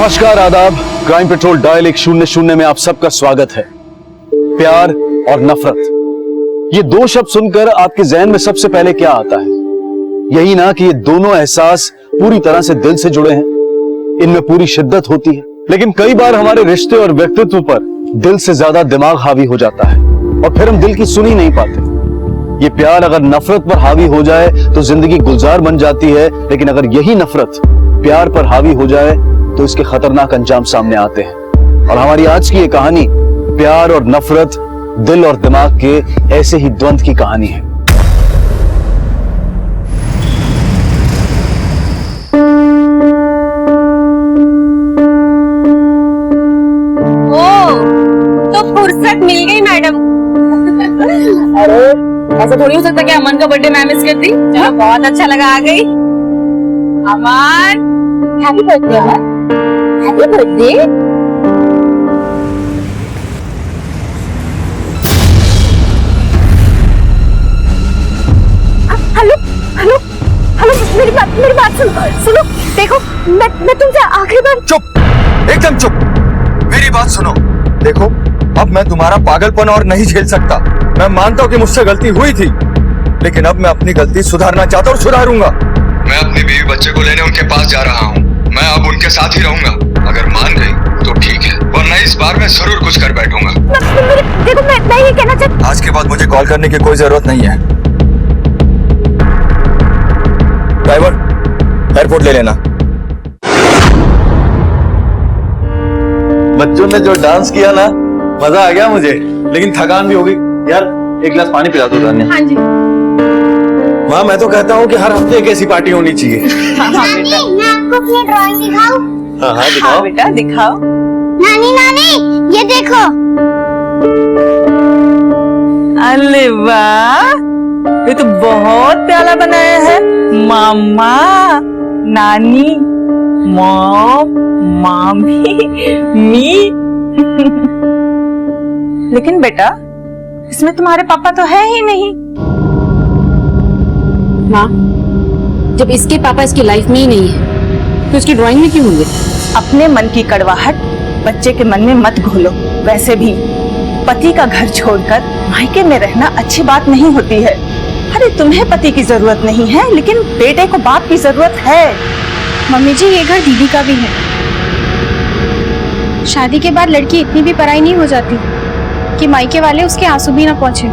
नमस्कार, आदाब। Crime petrol dial 100 में आप सबका स्वागत है। प्यार और नफरत, ये दो शब्द सुनकर आपके जहन में सबसे पहले क्या आता है? यही ना कि ये दोनों एहसास पूरी तरह से दिल से जुड़े हैं, इनमें पूरी शिद्दत होती है। लेकिन कई बार हमारे रिश्ते और व्यक्तित्व पर दिल से ज्यादा दिमाग हावी हो जाता है और फिर हम दिल की सुन ही नहीं पाते। ये प्यार अगर नफरत पर हावी हो जाए तो जिंदगी गुलजार बन जाती है, लेकिन अगर यही नफरत प्यार पर हावी हो जाए तो इसके खतरनाक अंजाम सामने आते हैं। और हमारी आज की ये कहानी प्यार और नफरत, दिल और दिमाग के ऐसे ही द्वंद्व की कहानी है। ओ, तो फुर्सत मिल गई मैडम। अरे ऐसा थोड़ी हो सकता कि अमन का बर्थडे मैं मिस कर दी। चलो बहुत अच्छा लगा, आ गई। Aman, happy birthday Aman, happy birthday. Hello hello hello, मेरी बात सुनो। देखो, मैं तुमसे आखिरी बार। चुप, एकदम चुप। मेरी बात सुनो। देखो, अब मैं तुम्हारा पागलपन और नहीं झेल सकता। मैं मानता हूँ कि मुझसे गलती हुई थी, लेकिन अब मैं अपनी गलती सुधारना चाहता हूँ और सुधारूंगा। मैं अपनी बीवी बच्चे को लेने उनके पास जा रहा हूँ। मैं अब उनके साथ ही रहूंगा। अगर मान गई तो ठीक है, वरना इस बार मैं जरूर कुछ कर बैठूंगा। देखो, मैं ये कहना चाहती। आज के बाद मुझे कॉल करने की कोई जरूरत नहीं है। ड्राइवर, एयरपोर्ट ले लेना। बच्चों ने जो डांस किया ना, मजा आ गया मुझे, लेकिन थकान भी होगी। यार, एक गिलास पानी पिला दो तान्या। हाँ जी। माँ, मैं तो कहता हूँ कि हर हफ्ते एक ऐसी पार्टी होनी चाहिए। नानी, मैं आपको अपनी ड्राइंग दिखाऊं? हाँ, दिखाओ। हाँ बेटा, दिखाओ। नानी, ये देखो। अरे वाह, ये तो बहुत प्यारा बनाया है। मामा, नानी, मॉम, मामी, मी। लेकिन बेटा, इसमें तुम्हारे पापा तो है ही नहीं। माँ, जब इसके पापा इसकी लाइफ में ही नहीं है तो इसकी ड्राइंग में क्यों होंगे? अपने मन की कड़वाहट बच्चे के मन में मत घोलो। वैसे भी पति का घर छोड़कर मायके में रहना अच्छी बात नहीं होती है। अरे तुम्हें पति की जरूरत नहीं है, लेकिन बेटे को बाप की जरूरत है। मम्मी जी, ये घर दीदी का भी है। शादी के बाद लड़की इतनी भी पराई नहीं हो जाती कि मायके वाले उसके आंसू भी ना पहुंचे।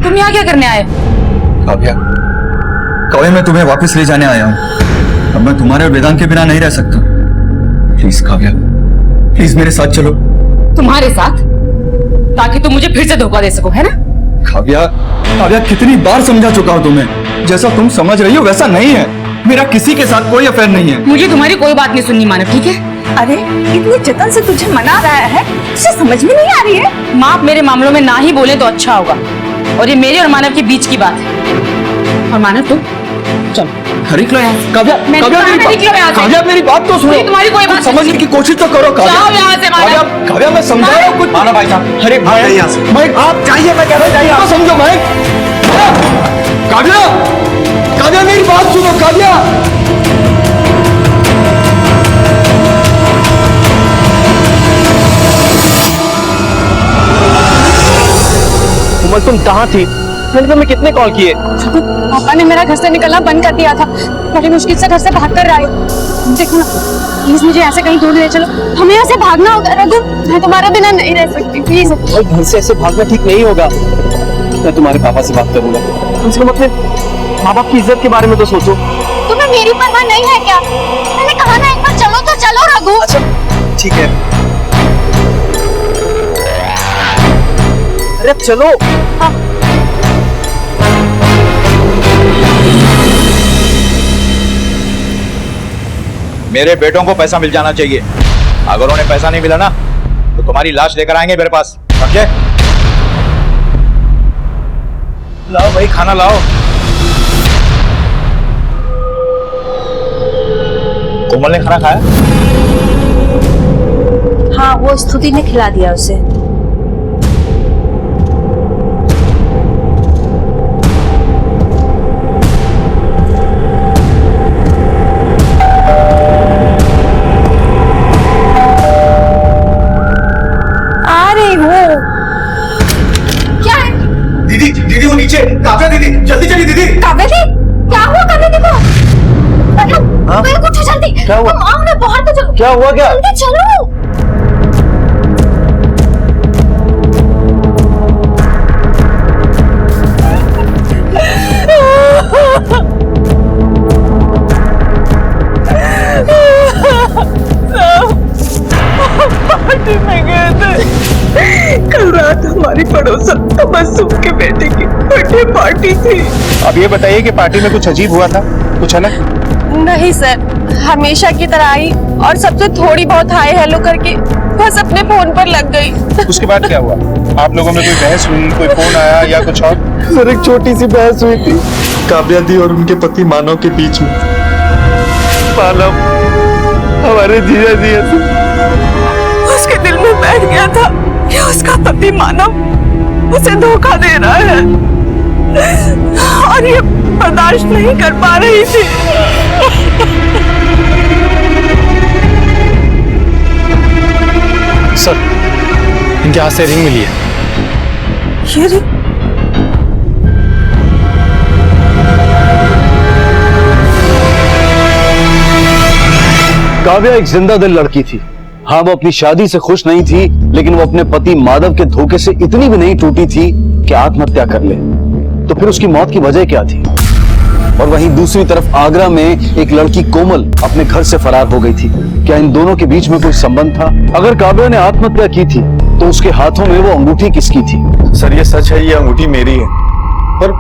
तुम यहाँ क्या करने आए? काव्या, काव्या, मैं तुम्हें वापस ले जाने आया हूँ। अब मैं तुम्हारे और वेदांत के बिना नहीं रह सकता। प्लीज काव्या, प्लीज मेरे साथ चलो। तुम्हारे साथ? ताकि तुम मुझे फिर से धोखा दे सको, है ना? काव्या, काव्या, कितनी बार समझा चुका हूँ तुम्हें। जैसा तुम समझ रही हो वैसा नहीं है। मेरा किसी के साथ कोई अफेयर नहीं है। मुझे तुम्हारी कोई बात नहीं सुननी, मानव, ठीक है? अरे इतनी जतन से तुझे मना रहा है, तुझे समझ में नहीं आ रही है? माँ, आप मेरे मामलों में ना ही बोले तो अच्छा होगा। और ये मेरे और मानव के बीच की बात है। और मानव, तुम चलो। निकलो यहाँ। काव्या, मैं काव्या, निकलो यहाँ से। काव्या, मेरी बात तो सुनो। मुझे तुम्हारी कोई बात समझने की कोशिश तो करो। काव्या, जाओ यहाँ से, मानव। काव्या, काव्या, मैं समझा रहा हूँ कुछ। मानव भाई साहब, अरे भाई, यहाँ से। भाई, आप चाहिए, मैं कह रहा हूँ चाहिए। आप समझो भाई। काव्या, काव्या, मेरी बात सुनो। काव्या, उमर, तुम कहाँ थी? मैंने तुम्हें कितने कॉल किए? पापा ने मेरा घर से निकलना बंद कर दिया था। बड़ी मुश्किल से घर से भाग कर आए। देखो ना, प्लीज मुझे ऐसे कहीं दूर ले चलो। हमें यहाँ से भागना होगा। रघु, मैं तुम्हारा बिना नहीं रह सकती, प्लीज। और घर से ऐसे भागना ठीक नहीं होगा। मैं तुम्हारे पापा से बात करूंगा। कम से कम अपने माँ बाप की इज्जत के बारे में तो सोचो। तुम्हें मेरी परवाह नहीं है क्या? मैंने कहा ना, एक बार चलो तो चलो रघु। अच्छा ठीक है, अरे चलो। हाँ। मेरे बेटों को पैसा मिल जाना चाहिए। अगर उन्हें पैसा नहीं मिला ना तो तुम्हारी लाश लेकर आएंगे मेरे पास, समझे? लाओ भाई, खाना लाओ। कोमल ने खाना खाया? हाँ, वो स्तुति ने खिला दिया उसे। क्या हुआ? आओ ना बाहर तो चलो। क्या हुआ क्या? जल्दी चलो। पार्टी में गए थे। कल रात हमारी पड़ोसन तबस्सुम के बेटे की बर्थडे पार्टी थी। अब ये बताइए कि पार्टी में कुछ अजीब हुआ था, कुछ अलग? नहीं सर, हमेशा की तरह आई और सबसे थोड़ी बहुत हाय हेलो करके बस अपने फोन पर लग गई। उसके बाद क्या हुआ? आप लोगों में कोई बहस हुई, कोई फोन आया या कुछ और? सर एक छोटी सी बहस हुई थी काव्या दी और उनके पति मानव के बीच में। मानव हमारे जीजा जी ऐसे उसके दिल में बैठ गया था कि उसका पति मानव उसे धोखा दे रहा है और ये बर्दाश्त नहीं कर पा रही थी। सर, इनके हाथ से रिंग मिली है। ये रिंग? काव्या एक जिंदा दिल लड़की थी। हाँ, वो अपनी शादी से खुश नहीं थी, लेकिन वो अपने पति माधव के धोखे से इतनी भी नहीं टूटी थी कि आत्महत्या कर ले। तो फिर उसकी मौत की वजह क्या थी? और वहीं दूसरी तरफ आगरा में एक लड़की कोमल अपने घर से फरार हो गई थी। क्या इन दोनों के बीच में कोई संबंध था? अगर काव्या ने आत्महत्या की थी तो उसके हाथों में वो अंगूठी किसकी थी? सर ये सच है, ये अंगूठी मेरी है। पर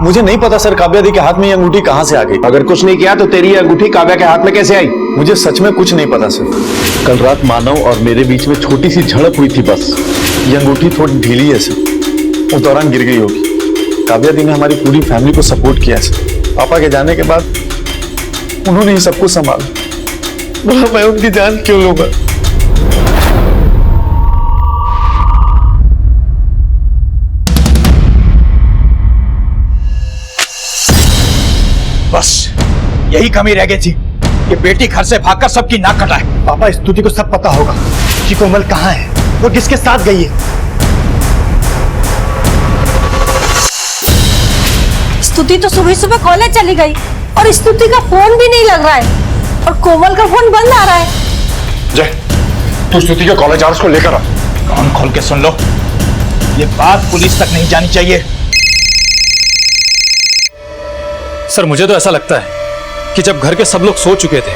मुझे नहीं पता सर काव्या दी के हाथ में ये अंगूठी कहाँ से आ गई। अगर कुछ नहीं किया तो तेरी ये अंगूठी काव्या के हाथ में कैसे आई? मुझे सच में कुछ नहीं पता सर। कल रात मानव और मेरे बीच में छोटी सी झड़प हुई थी बस। ये अंगूठी थोड़ी ढीली है सर, उस दौरान गिर गई होगी। काव्या दी ने हमारी पूरी फैमिली को सपोर्ट किया सर। पापा के जाने के बाद उन्होंने ही सब कुछ संभाला। मैं उनकी जान क्यों लूंगा? बस यही कमी रह गई थी कि बेटी घर से भागकर सबकी नाक कटाए। पापा, स्तुति को सब पता होगा कि कोमल कहाँ है, वो किसके साथ गई है। स्तुति तो सुबह सुबह कॉलेज चली गई और स्तुति का फोन भी नहीं लग रहा है और कोमल का फोन बंद आ रहा है। जय, तू स्तुति के कॉलेज आवर्स को लेकर आ। कान खोल के सुन लो, ये बात पुलिस तक नहीं जानी चाहिए। सर, मुझे तो ऐसा लगता है कि जब घर के सब लोग सो चुके थे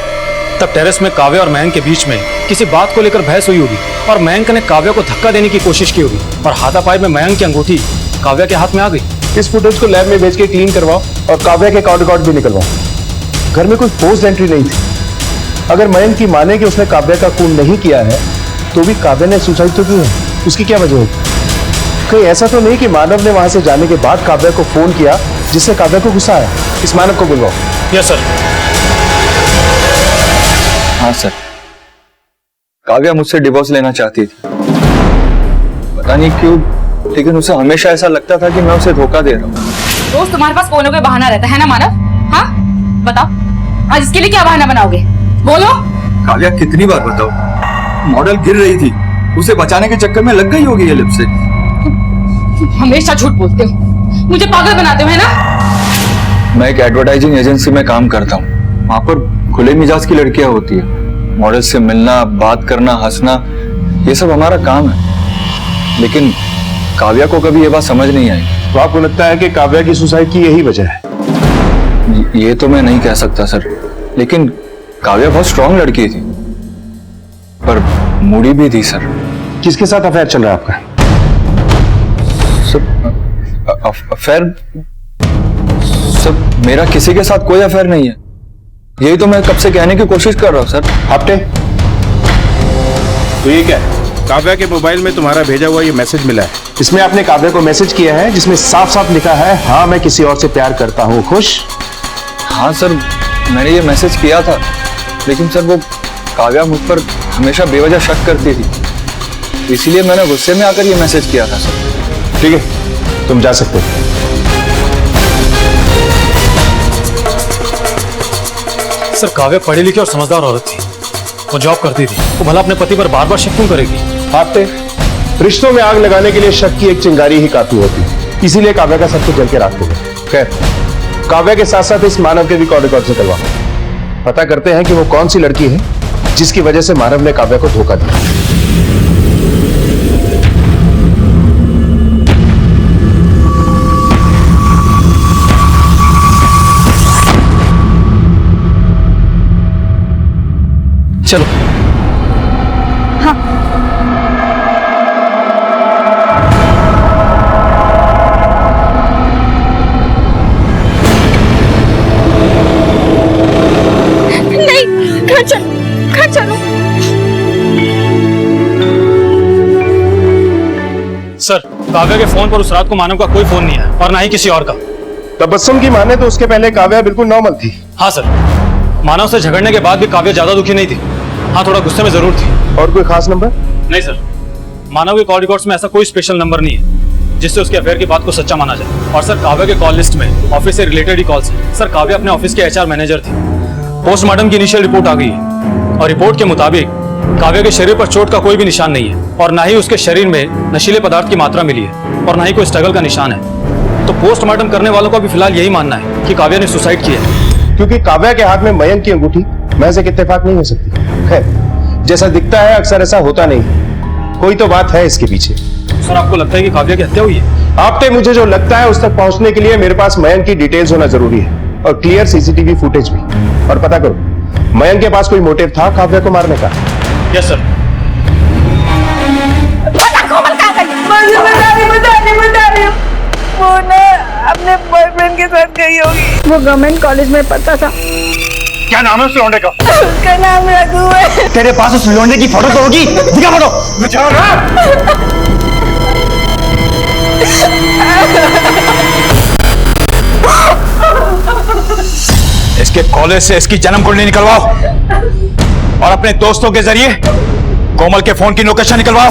तब टेरेस में काव्या और मयंक के बीच में किसी बात को लेकर बहस हुई होगी और मयंक ने काव्या को धक्का देने की कोशिश की होगी और हाथापाई में मयंक की अंगूठी काव्या के हाथ में आ गई। इस फुटेज को लैब में भेज के क्लीन करवाओ और काव्या के कॉल रिकॉर्ड भी निकलवाओ। घर में कोई फोर्स्ड एंट्री नहीं थी। अगर मयंक की माने कि उसने काव्या का खून नहीं किया है तो भी काव्या ने सुसाइड तो की है। उसकी क्या वजह होगी? कहीं ऐसा तो नहीं कि मानव ने वहां से जाने के बाद काव्या को फोन किया जिससे काव्या को गुस्सा आया। इस मानव को बुलवाओ। Yes sir. हाँ सर, काव्या मुझसे डिवोर्स लेना चाहती थी। पता नहीं क्यों, लेकिन उसे हमेशा ऐसा लगता था कि मैं उसे धोखा दे रहा हूँ। रोज तुम्हारे पास फोन का बहाना रहता है ना मानव? हाँ बताओ, आज इसके लिए क्या बहाना बनाओगे? बोलो। काव्या कितनी बार बताओ, मॉडल गिर रही थी, उसे बचाने के चक्कर में लग गई होगी ये लिपस्टिक। हमेशा झूठ बोलते हो, मुझे पागल बनाते हो, है ना? मैं एक एडवर्टाइजिंग एजेंसी में काम करता हूँ। वहाँ पर खुले मिजाज की लड़कियां होती है। मॉडल से मिलना, बात करना, हंसना, ये सब हमारा काम है। लेकिन काव्या को कभी ये बात समझ नहीं आई। तो आपको लगता है कि काव्या की सुसाइड की यही वजह है? ये तो मैं नहीं कह सकता सर, लेकिन काव्या बहुत स्ट्रांग लड़की थी, पर मूडी भी थी सर। किसके साथ अफेयर चल रहा है आपका? अफेयर? सब मेरा किसी के साथ कोई अफेयर नहीं है। यही तो मैं कब से कहने की कोशिश कर रहा हूँ सर। हफ्ते तो ये क्या है? काव्या के मोबाइल में तुम्हारा भेजा हुआ ये मैसेज मिला है। इसमें आपने काव्या को मैसेज किया है जिसमें साफ साफ लिखा है, हाँ मैं किसी और से प्यार करता हूँ, खुश? हाँ सर, मैंने ये मैसेज किया था, लेकिन सर वो काव्या मुझ पर हमेशा बेवजह शक करती थी, इसीलिए मैंने गुस्से में आकर ये मैसेज किया था सर। ठीक है, तुम जा सकते हो। सर, काव्या पढ़ी लिखी और समझदार औरत थी, वो जॉब करती थी, वो भला अपने पति पर बार बार शक क्यों करेगी? आपने रिश्तों में आग लगाने के लिए शक की एक चिंगारी ही काफी होती है, इसीलिए काव्या का सब कुछ जल के राख हो गया। खैर, काव्या के साथ साथ इस मानव के भी कॉल रिकॉर्ड से करवा। पता करते हैं कि वो कौन सी लड़की है जिसकी वजह से मानव ने काव्या को धोखा दिया। चलो। नहीं, घर चलो, घर चलो। सर, काव्या के फोन पर उस रात को मानव का कोई फोन नहीं है और ना ही किसी और का। तबस्सुम की माने तो उसके पहले काव्या बिल्कुल नॉर्मल थी। हाँ सर, मानव से झगड़ने के बाद भी काव्या ज्यादा दुखी नहीं थी। हाँ, थोड़ा गुस्से में जरूर थी। और कोई खास नंबर? नहीं सर, मानव के कॉल रिकॉर्ड्स में ऐसा कोई स्पेशल नंबर नहीं है जिससे उसके अफेयर की बात को सच्चा माना जाए। और सर, काव्या के कॉल लिस्ट में ऑफिस से रिलेटेड ही कॉल्स हैं। सर, काव्या अपने ऑफिस के एचआर मैनेजर थी। पोस्टमार्टम की इनिशियल रिपोर्ट आ गई है और रिपोर्ट के मुताबिक काव्या के शरीर पर चोट का कोई भी निशान नहीं है और ना ही उसके शरीर में नशीले पदार्थ की मात्रा मिली है और ना ही कोई स्ट्रगल का निशान है। तो पोस्टमार्टम करने वालों का भी फिलहाल यही मानना है कि काव्या ने सुसाइड किया है। क्योंकि काव्या के हाथ में मयंक की अंगूठी महज एक इत्तेफाक नहीं हो सकती। खैर, जैसा दिखता है अक्सर ऐसा होता नहीं, कोई तो बात है इसके पीछे। सर, आपको लगता है कि काव्या की हत्या हुई है? आपने मुझे जो लगता है उस तक पहुंचने के लिए मेरे पास मयंक की डिटेल्स होना जरूरी है और क्लियर सीसीटीवी फुटेज भी। और पता करो, मयंक के पास कोई मोटिव था काव्या को मारने का? Yes sir. वो ना अपने बॉयफ्रेंड के साथ गई होगी। वो गवर्नमेंट कॉलेज में पढ़ता था। क्या नाम है उस लौंडे का? उसका नाम रघु है। तेरे पास उस लौंडे की फोटो तो होगी, दिखा फोटो। इसके कॉलेज से इसकी जन्म कुंडली निकलवाओ और अपने दोस्तों के जरिए कोमल के फोन की लोकेशन निकलवाओ।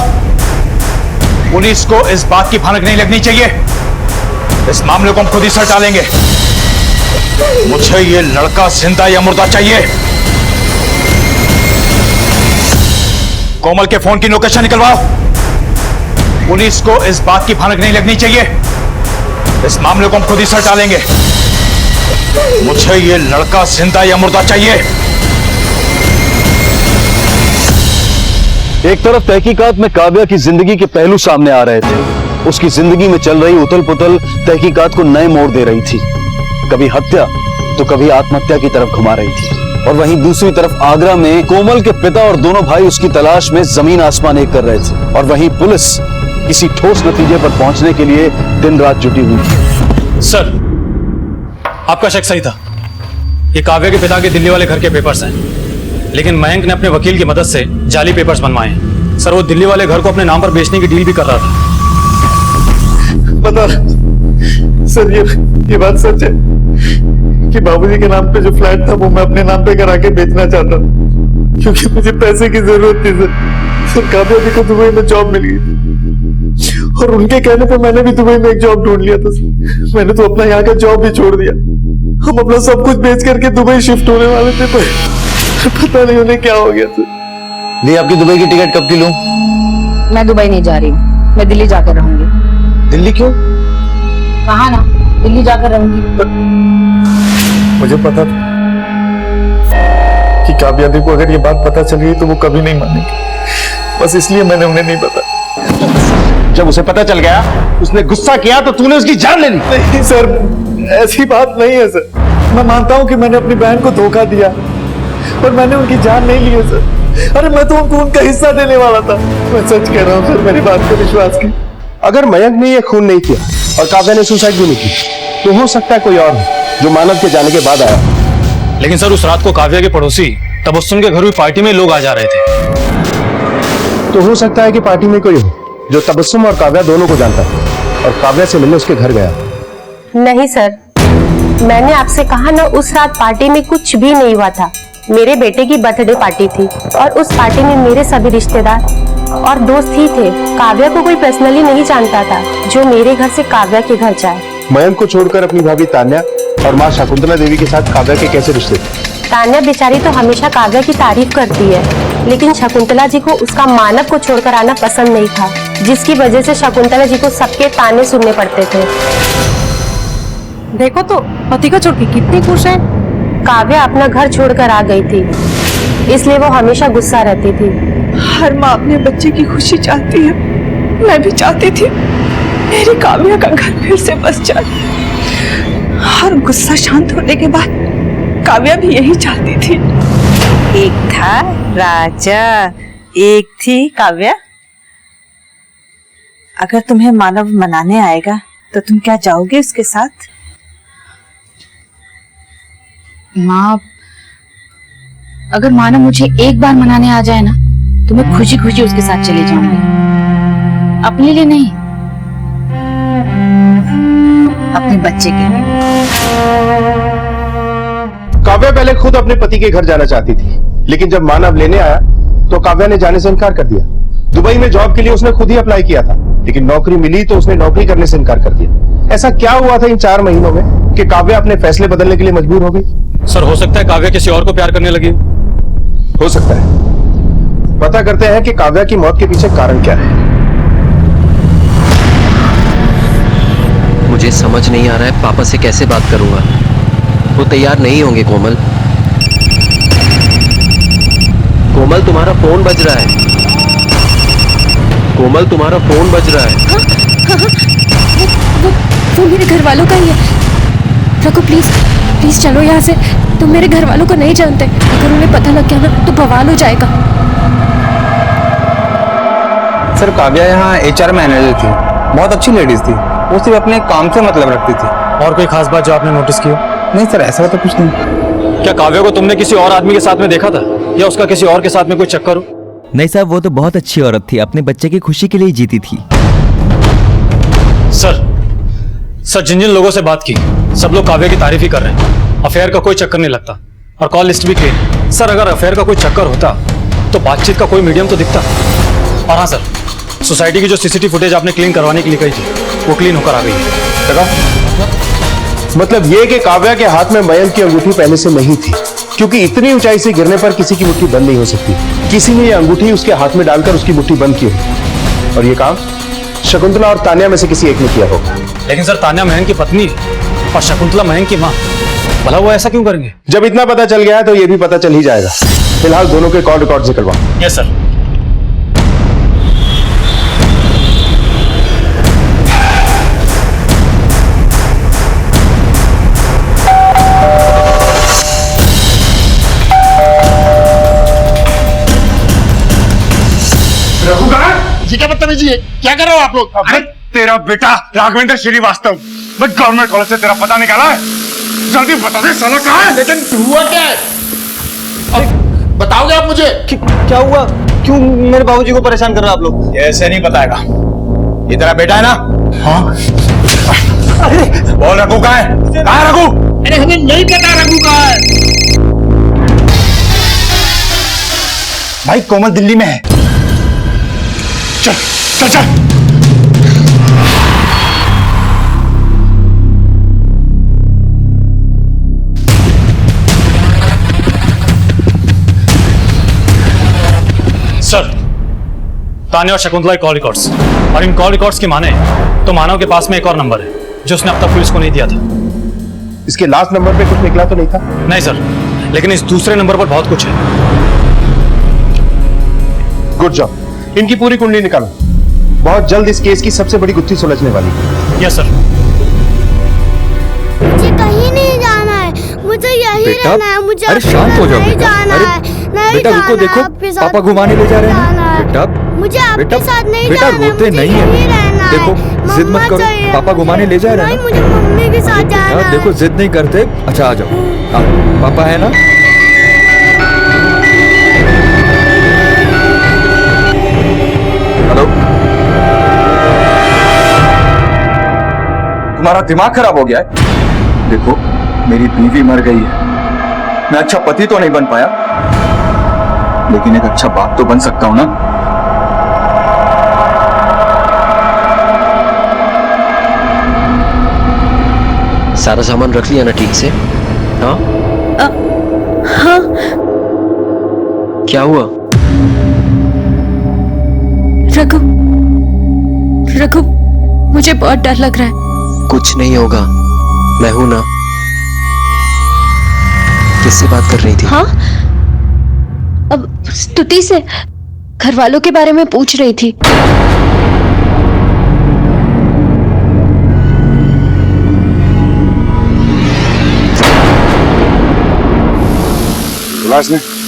पुलिस को इस बात की भनक नहीं लगनी चाहिए। इस मामले को हम खुद ही सर डालेंगे। मुझे ये लड़का जिंदा या मुर्दा चाहिए। कोमल के फोन की लोकेशन निकलवाओ। पुलिस को इस बात की भनक नहीं लगनी चाहिए। इस मामले को हम खुद ही सर डालेंगे। मुझे ये लड़का जिंदा या मुर्दा चाहिए। एक तरफ तहकीकात में काव्या की जिंदगी के पहलू सामने आ रहे थे। उसकी जिंदगी में चल रही उथल पुथल तहकीकात को नए मोड़ दे रही थी। कभी हत्या तो कभी आत्महत्या की तरफ घुमा रही थी। और वहीं दूसरी तरफ आगरा में कोमल के पिता और दोनों भाई उसकी तलाश में जमीन आसमान एक कर रहे थे। और वहीं पुलिस किसी ठोस नतीजे पर पहुंचने के लिए दिन रात जुटी हुई थी। सर, आपका शक सही था। ये काव्या के पिता के दिल्ली वाले घर के पेपर्स हैं, लेकिन मयंक ने अपने वकील की मदद से जाली पेपर्स बनवाए हैं। सर, वो दिल्ली वाले घर को अपने नाम पर बेचने की डील भी कर रहा था। बता सर, ये बात सच है कि बाबूजी के नाम पे जो फ्लैट था वो मैं अपने नाम पे करा के बेचना चाहता था, क्योंकि मुझे पैसे की जरूरत थी सर। काव्या जी को दुबई में जॉब मिल गई थी और उनके कहने पे मैंने भी दुबई में एक जॉब ढूंढ लिया था सर। मैंने तो अपना यहाँ का जॉब भी छोड़ दिया। हम अपना सब कुछ बेच करके दुबई शिफ्ट होने वाले थे, पर पता नहीं उन्हें क्या हो गया सर। दी, आपकी दुबई की टिकट कब की लूं? मैं दुबई नहीं जा रही हूँ, मैं दिल्ली जाकर रहूंगी। दिल्ली क्यों? कहा ना, दिल्ली जाकर रहूंगी। मुझे पता था कि काव्या दी को अगर ये बात पता चल गई तो वो कभी नहीं मानेगी। बस इसलिए मैंने उन्हें नहीं बताया। जब उसे पता चल गया उसने गुस्सा किया तो तूने उसकी जान ले ली। नहीं सर, ऐसी बात नहीं है सर। मैं मानता हूँ कि मैंने अपनी बहन को धोखा दिया, पर मैंने उनकी जान नहीं ली है सर। अरे मैं तो उनको उनका हिस्सा देने वाला था। मैं सच कह रहा हूँ सर, मेरी बात पर विश्वास की। अगर मयंक ने ये खून नहीं किया और काव्या ने सुसाइड भी नहीं की, तो हो सकता है कोई और हो जो मानव के जाने के बाद आया। लेकिन सर, उस रात को काव्या के पड़ोसी तबस्सुम के घर हुई पार्टी में लोग आ जा रहे थे। तो हो सकता है कि पार्टी में कोई हो जो तबस्सुम और काव्या दोनों को जानता है और काव्या से मिलने उसके घर गया। नहीं सर, मैंने आपसे कहा ना, उस रात पार्टी में कुछ भी नहीं हुआ था। मेरे बेटे की बर्थडे पार्टी थी और उस पार्टी में मेरे सभी रिश्तेदार और दोस्त ही थे। काव्या को कोई पर्सनली नहीं जानता था जो मेरे घर से काव्या के घर जाए। मयंक को छोड़कर अपनी भाभी तान्या और माँ शकुंतला देवी के साथ काव्या के कैसे रिश्ते थे? तान्या बेचारी तो हमेशा काव्या की तारीफ करती है, लेकिन शकुंतला जी को उसका मानव को छोड़कर आना पसंद नहीं था, जिसकी वजह से शकुंतला जी को सबके ताने सुनने पड़ते थे। देखो तो पति को छोड़ के कितनी खुश है। काव्या अपना घर छोड़कर आ गई थी, इसलिए वो हमेशा गुस्सा रहती थी। हर माँ अपने बच्चे की खुशी चाहती है। मैं भी चाहती थी मेरी काव्या का घर फिर से बस जाए। हर गुस्सा शांत होने के बाद काव्या भी यही चाहती थी। एक था राजा, एक थी काव्या। अगर तुम्हें मानव मनाने आएगा तो तुम क्या जाओगे उसके साथ? माँ, अगर मानव मुझे एक बार मनाने आ जाए ना तो मैं खुशी खुशी उसके साथ चली जाऊंगी, अपने लिए नहीं, अपने बच्चे के लिए। काव्या पहले खुद अपने पति के घर जाना चाहती थी, लेकिन जब मानव लेने आया तो काव्या ने जाने से इनकार कर दिया। दुबई में जॉब के लिए उसने खुद ही अप्लाई किया था, लेकिन नौकरी मिली तो उसने नौकरी करने से इनकार कर दिया। ऐसा क्या हुआ था इन 4 महीनों में कि काव्या अपने फैसले बदलने के लिए मजबूर हो गई? सर, हो सकता है काव्या किसी और को प्यार करने लगी हो सकता है। पता करते हैं कि काव्या की मौत के पीछे कारण क्या है। मुझे समझ नहीं आ रहा है पापा से कैसे बात करूंगा। वो तैयार नहीं होंगे। कोमल, कोमल तुम्हारा फोन बज रहा है। कोमल तुम्हारा फोन बज रहा है। वो मेरे घर वालों का ही है। रघु प्लीज प्लीज चलो यहाँ से। तुम मेरे घर वालों को नहीं जानते, अगर उन्हें पता लग गया ना तो बवाल हो जाएगा। सर, काव्या यहाँ HR मैनेजर थी, बहुत अच्छी लेडीज थी। वो सिर्फ अपने काम से मतलब रखती थी। और कोई खास बात जो आपने नोटिस की हो? नहीं सर, ऐसा तो कुछ नहीं। क्या काव्या को तुमने किसी और आदमी के साथ में देखा था, या उसका किसी और के साथ में कोई चक्कर हो? नहीं साहब, वो तो बहुत अच्छी औरत थी, अपने बच्चे की खुशी के लिए जीती थी। सर, जिन जिन लोगों से बात की सब लोग काव्या की तारीफ ही कर रहे हैं। अफेयर का कोई चक्कर नहीं लगता, और कॉल लिस्ट भी क्लीन। सर, अगर अफेयर का कोई चक्कर होता तो बातचीत का कोई मीडियम तो दिखता। और हाँ सर, सोसाइटी की जो CCTV फुटेज आपने क्लीन करवाने के लिए कही थी वो क्लीन होकर आ गई है। मतलब ये कि काव्या के हाथ में मयंक की अंगूठी पहले से नहीं थी, क्योंकि इतनी ऊंचाई से गिरने पर किसी की मुट्ठी बंद नहीं हो सकती। किसी ने ये अंगूठी उसके हाथ में डालकर उसकी मुट्ठी बंद की होगी, और ये काम शकुंतला और तान्या में से किसी एक ने किया होगा। लेकिन सर, तान्या महंग की पत्नी है और शकुंतला महंग की माँ। भला वो ऐसा क्यों करेंगे? जब इतना पता चल गया है तो ये भी पता चल ही जाएगा। फिलहाल दोनों के कॉल रिकॉर्ड से करवाओ। Yes sir. ये क्या बदतमीजी है? क्या कर रहे हो आप लोग? अरे तेरा बेटा राघवेंद्र श्रीवास्तव गवर्नमेंट कॉलेज से तेरा पता निकाला है। जल्दी बता दे साला कहाँ है? लेकिन हुआ क्या है? बताओगे आप मुझे? क्या हुआ? क्यों मेरे बाबूजी को परेशान कर रहे हो आप लोग? ऐसे नहीं बताएगा। ये तेरा बेटा है ना? हाँ। अरे बोल, रघु कहाँ है? कहाँ है रघु? अरे हमें नहीं पता रघु कहाँ है। भाई कोमल दिल्ली में है। चल चल चल। सर, तान्या और शकुंतला कॉल रिकॉर्ड्स, और इन कॉल रिकॉर्ड्स की माने तो मानव के पास में एक और नंबर है जो उसने अब तक पुलिस को नहीं दिया था। इसके लास्ट नंबर पे कुछ निकला तो नहीं था? नहीं सर, लेकिन इस दूसरे नंबर पर बहुत कुछ है। Good job. इनकी पूरी कुंडली निकालो। बहुत जल्द इस केस की सबसे बड़ी गुत्थी सुलझने वाली है। Yes sir. मुझे कहीं नहीं जाना है, मुझे यही रहना है। मुझे अरे शांत हो जाओ नहीं बेटा। जाना अरे है, नहीं बेटा रुको, जाना देखो आपके साथ, पापा घुमाने ले जा रहे हैं। जाना है। बेटा मुझे आपके साथ नहीं बेटा जाना है, रोते मुझे नहीं यही है। रहना है। देखो जिद मत मम्मा करो, चाहिए पापा मुझे। घुमाने ले जा रहे हैं नहीं, मुझे मम्मी के साथ जाना ना। है। देखो जिद नहीं करते। अच्छा आ जाओ। हाँ, पापा है ना? हेलो, तुम्हारा दिमाग खराब हो गया है? देखो मेरी बीवी मर गई है। मैं अच्छा पति तो नहीं बन पाया, लेकिन एक अच्छा बाप तो बन सकता हूं ना। सारा सामान रख लिया ना ठीक से? हाँ हाँ। क्या हुआ? रघु, रघु, मुझे बहुत डर लग रहा है। कुछ नहीं होगा, मैं हूं ना। किससे बात कर रही थी? हाँ, अब स्तुति से, घर वालों के बारे में पूछ रही थी।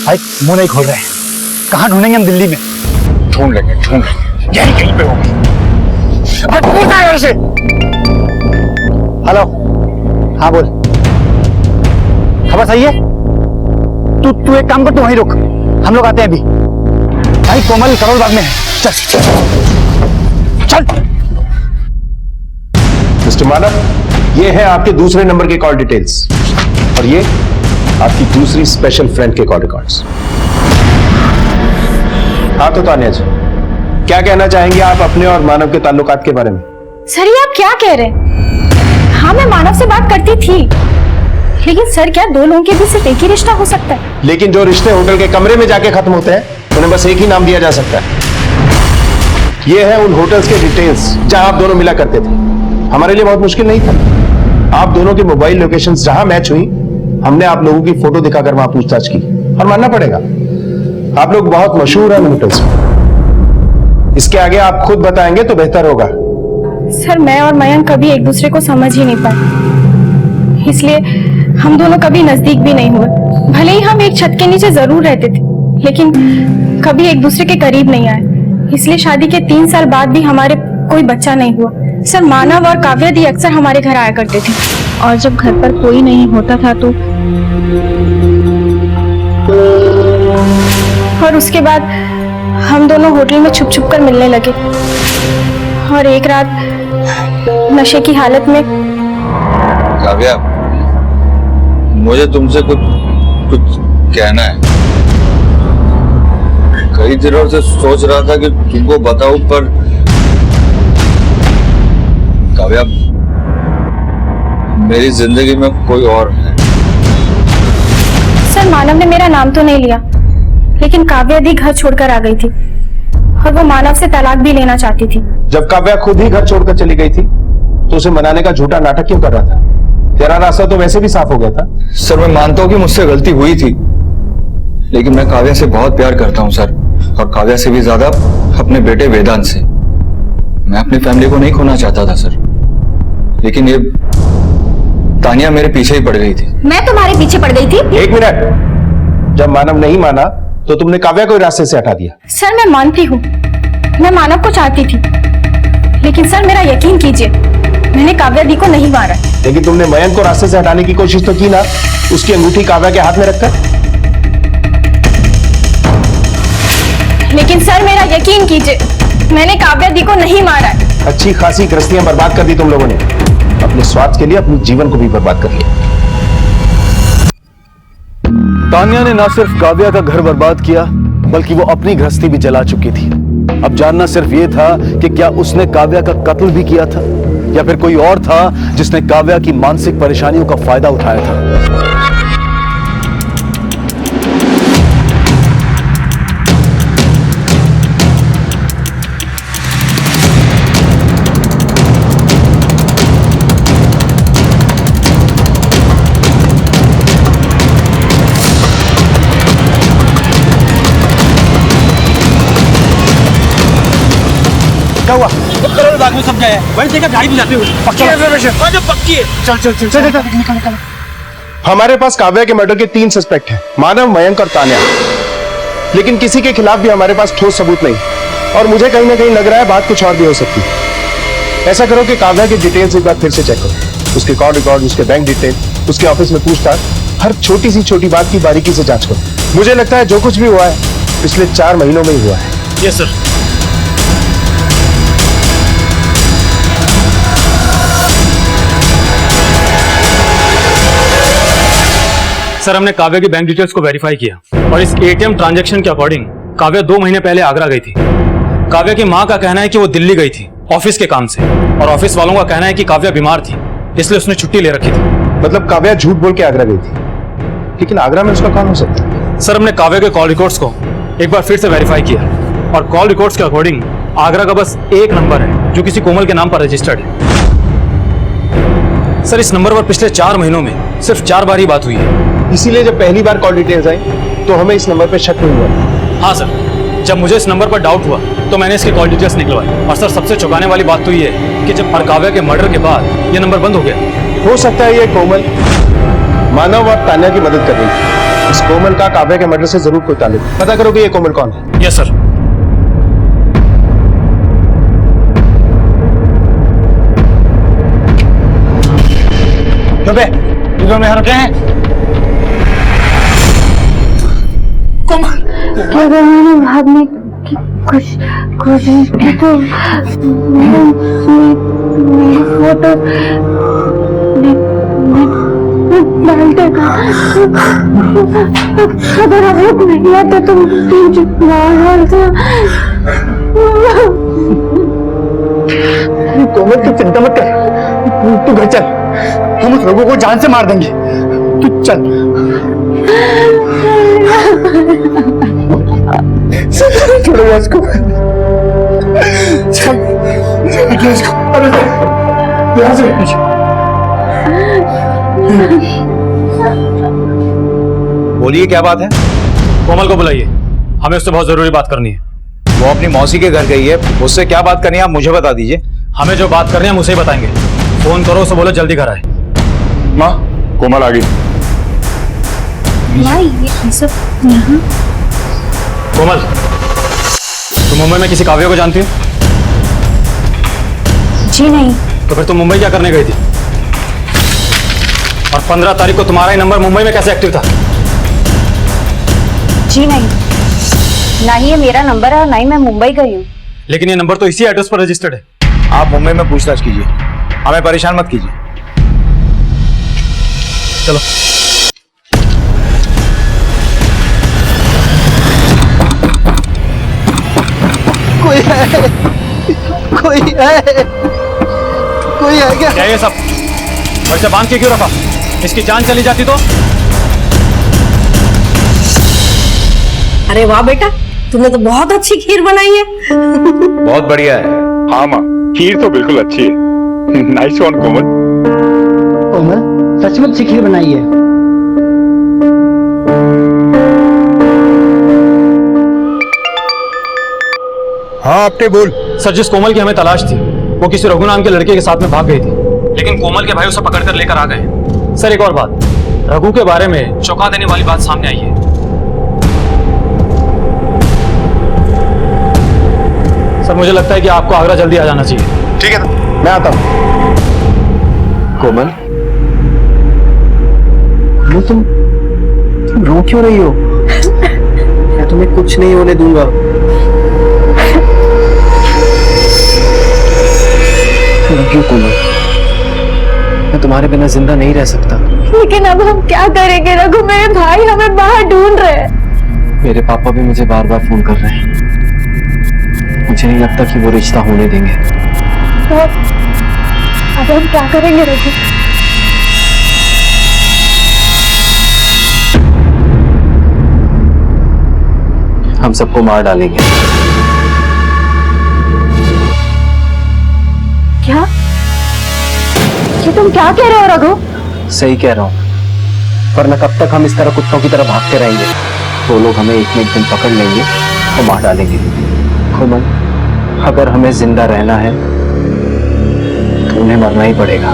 भाई मुंह नहीं खोल रहे। कहाँ ढूंढेंगे हम दिल्ली में? ढूंढ लेंगे यही कहीं पे होगी। हेलो, हाँ बोल। खबर सही है? तू एक काम कर, तू वहीं रुक, हम लोग आते हैं अभी। भाई कोमल करोल बाग में है, चल चल। मिस्टर मानव, ये है आपके दूसरे नंबर के कॉल डिटेल्स और ये आपकी दूसरी स्पेशल फ्रेंड के कॉल रिकॉर्ड्स। हाँ तो तानिया जी, क्या कहना चाहेंगे आप अपने और मानव के ताल्लुकात के बारे में? सर ये आप क्या कह रहे हैं? हाँ मैं मानव से बात करती थी, लेकिन सर क्या दो लोगों के बीच सिर्फ एक ही रिश्ता हो सकता है? लेकिन जो रिश्ते होटल के कमरे में जाके खत्म होते हैं उन्हें बस एक ही नाम दिया जा सकता है। ये है उन होटल्स के डिटेल्स जहां आप दोनों मिला करते थे। हमारे लिए बहुत मुश्किल नहीं था। आप दोनों की मोबाइल लोकेशंस जहां मैच हुई, हमने आप लोगों की फोटो दिखाकर वहां पूछताछ की और मानना पड़ेगा आप लोग बहुत मशहूर हैं होटल्स में। इसके आगे आप खुद बताएंगे तो बेहतर होगा। सर मैं और मयंक कभी एक दूसरे को समझ ही नहीं पाए, इसलिए हम दोनों कभी नजदीक भी नहीं हुए। भले ही हम एक छत के नीचे जरूर रहते थे, लेकिन कभी एक दूसरे के करीब नहीं आए। इसलिए शादी के 3 साल बाद भी हमारे कोई बच्चा नहीं हुआ। सर मानव और काव्या दी अक्सर हमारे घर आया करते थे, और जब घर पर कोई नहीं होता था तो और उसके बाद हम दोनों होटल में छुप छुप कर मिलने लगे। और एक रात नशे की हालत में। काव्या, मुझे तुमसे कुछ कहना है। कई दिनों से सोच रहा था कि तुमको बताऊं, पर काव्या मेरी जिंदगी में कोई और है। सर मानव ने मेरा नाम तो नहीं लिया, लेकिन काव्या दी घर छोड़कर आ गई थी और वो मानव से तलाक भी लेना चाहती थी। जब काव्या खुद ही घर छोड़कर चली गई थी तो उसे मनाने का झूठा नाटक क्यों कर रहा था? तेरा रास्ता तो वैसे भी साफ हो गया था। सर मैं मानता हूं कि मुझसे गलती हुई थी, लेकिन मैं काव्या से बहुत प्यार करता हूं सर, और काव्या से भी ज्यादा अपने बेटे वेदांत से। मैं अपनी फैमिली को नहीं खोना चाहता था सर, लेकिन ये तानिया मेरे पीछे ही पड़ गई थी। मैं तुम्हारे पीछे पड़ गई थी? एक मिनट, जब मानव नहीं माना तो तुमने काव्या को रास्ते से हटा दिया। सर मैं मानती हूँ, मैं मानव को चाहती थी, लेकिन सर मेरा यकीन कीजिए, मैंने काव्या दी को नहीं मारा। लेकिन तुमने मयंक को रास्ते से हटाने की कोशिश तो की ना, उसकी अंगूठी काव्या के हाथ में रखकर। लेकिन सर मेरा यकीन कीजिए, मैंने काव्या दी को नहीं मारा। अच्छी खासी गृहस्थियां बर्बाद कर दी तुम लोगों ने, अपने स्वार्थ के लिए अपने जीवन को भी बर्बाद कर लिया। तानिया ने ना सिर्फ काव्या का घर बर्बाद किया, बल्कि वो अपनी गृहस्थी भी जला चुकी थी। अब जानना सिर्फ ये था कि क्या उसने काव्या का कत्ल भी किया था, या फिर कोई और था जिसने काव्या की मानसिक परेशानियों का फायदा उठाया था। क्या हुआ? करोल बाग में सब गए हैं, वहीं से गाड़ी भी जाती हुई। पक्की है। चल। हमारे पास काव्या के मर्डर के 3 सस्पेक्ट हैं, मानव, मयंक और तान्या। लेकिन किसी के खिलाफ भी हमारे पास ठोस सबूत नहीं, और मुझे कहीं ना कहीं लग रहा है बात कुछ और भी हो सकती है। ऐसा करो कि काव्या की डिटेल्स एक बार फिर से चेक करो, उसके कॉल रिकॉर्ड, उसके बैंक डिटेल, उसके ऑफिस में पूछताछ, हर छोटी सी छोटी बात की बारीकी से जांच करो। मुझे लगता है जो कुछ भी हुआ है पिछले 4 महीनों में ही हुआ है। Yes sir. सर हमने काव्या की बैंक डिटेल्स को वेरीफाई किया और इस एटीएम ट्रांजैक्शन के अकॉर्डिंग काव्या 2 महीने पहले आगरा गई थी। काव्या की मां का कहना है कि वो दिल्ली गई थी ऑफिस के काम से, और ऑफिस वालों का कहना है कि काव्या बीमार थी, इसलिए उसने छुट्टी ले रखी थी। मतलब काव्या झूठ बोल के आगरा गई थी, लेकिन आगरा में उसका कौन हो सकता है? सर हमने काव्या के कॉल रिकॉर्ड्स को एक बार फिर से वेरीफाई किया, और कॉल रिकॉर्ड्स के अकॉर्डिंग आगरा का बस एक नंबर है जो किसी कोमल के नाम पर रजिस्टर्ड है। सर इस नंबर पर पिछले 4 महीनों में सिर्फ 4 बार ही बात हुई है। इसीलिए जब पहली बार कॉल डिटेल्स आई तो हमें इस नंबर पे शक नहीं हुआ। हाँ सर, जब मुझे इस नंबर पर डाउट हुआ तो मैंने इसकी कॉल डिटेल्स निकलवाई। और सर, सबसे चौंकाने वाली बात तो ये है कि जब काव्या के मर्डर के बाद ये नंबर बंद हो गया। हो सकता है ये कोमल मानव और तान्या की मदद कर रही है। इस कोमल का काव्या के मर्डर से जरूर कोई ताल्लुक। पता करो कि ये कोमल कौन है। Yes sir. अगर मैंने भागने की कोशिश की तो मेरी फोटो डाल देगा। अगर आप लोग नहीं आते तो मुझे मार डालते। कोमल तू चिंता मत कर, तू घर चल, हम उस रघु को जान से मार देंगे। तू चल। छोड़ो इसको। चल, इसको। अरे यहाँ से बोलिए, क्या बात है? कोमल को बुलाइए, हमें उससे बहुत जरूरी बात करनी है। वो अपनी मौसी के घर गई है, उससे क्या बात करनी है आप मुझे बता दीजिए। हमें जो बात करनी है हम उसे ही बताएंगे। फोन करो, उसे बोलो जल्दी घर आए। माँ, कोमल आ गई। माँ, ये सब यहाँ? कोमल, तुम मुंबई में किसी काव्या को जानती हो? जी नहीं। तो फिर तुम मुंबई क्या करने गई थी? और 15 तारीख को तुम्हारा ही नंबर मुंबई में कैसे एक्टिव था? जी नहीं, ना ही ये मेरा नंबर है और ना ही मैं मुंबई गई हूँ। लेकिन ये नंबर तो इसी एड्रेस पर रजिस्टर्ड है। आप मुंबई में पूछताछ कीजिए, हमें परेशान मत कीजिए। चलो। कोई है, कोई है, कोई है क्या? क्या ये सब वैसे बांध के क्यों रखा? इसकी जान चली जाती तो? अरे वाह बेटा, तूने तो बहुत अच्छी खीर बनाई है। बहुत बढ़िया है। हाँ माँ, खीर तो बिल्कुल अच्छी है। नाइस वन कोमल। कोमल सच में अच्छी खीर बनाई है। हाँ आपने बोल। सर, जिस कोमल की हमें तलाश थी वो किसी रघु नाम के लड़के के साथ में भाग गई थी, लेकिन कोमल के भाई उसे पकड़कर लेकर आ गए। सर, एक और बात, रघु के बारे में चौंका देने वाली बात सामने आई है। सर, मुझे लगता है कि आपको आगरा जल्दी आ जाना चाहिए। ठीक है, मैं आता हूँ। कोमल, तुम रो क्यों रही हो? मैं तुम्हें कुछ नहीं होने दूंगा। क्यों कोमल, मैं तुम्हारे बिना जिंदा नहीं रह सकता। लेकिन अब हम क्या करेंगे रघु? मेरे भाई हमें बाहर ढूंढ रहे हैं। मेरे पापा भी मुझे बार बार फोन कर रहे हैं। मुझे नहीं लगता कि वो रिश्ता होने देंगे। तो अब हम क्या करेंगे रघु? हम सबको मार डालेंगे। क्या? ये तुम क्या कह रहे हो रघु? सही कह रहा हूँ, वरना कब तक हम इस तरह कुत्तों की तरह भागते रहेंगे? वो लोग हमें एक न एक दिन पकड़ लेंगे और मार डालेंगे। कोमल, अगर हमें जिंदा रहना है तो उन्हें मरना ही पड़ेगा।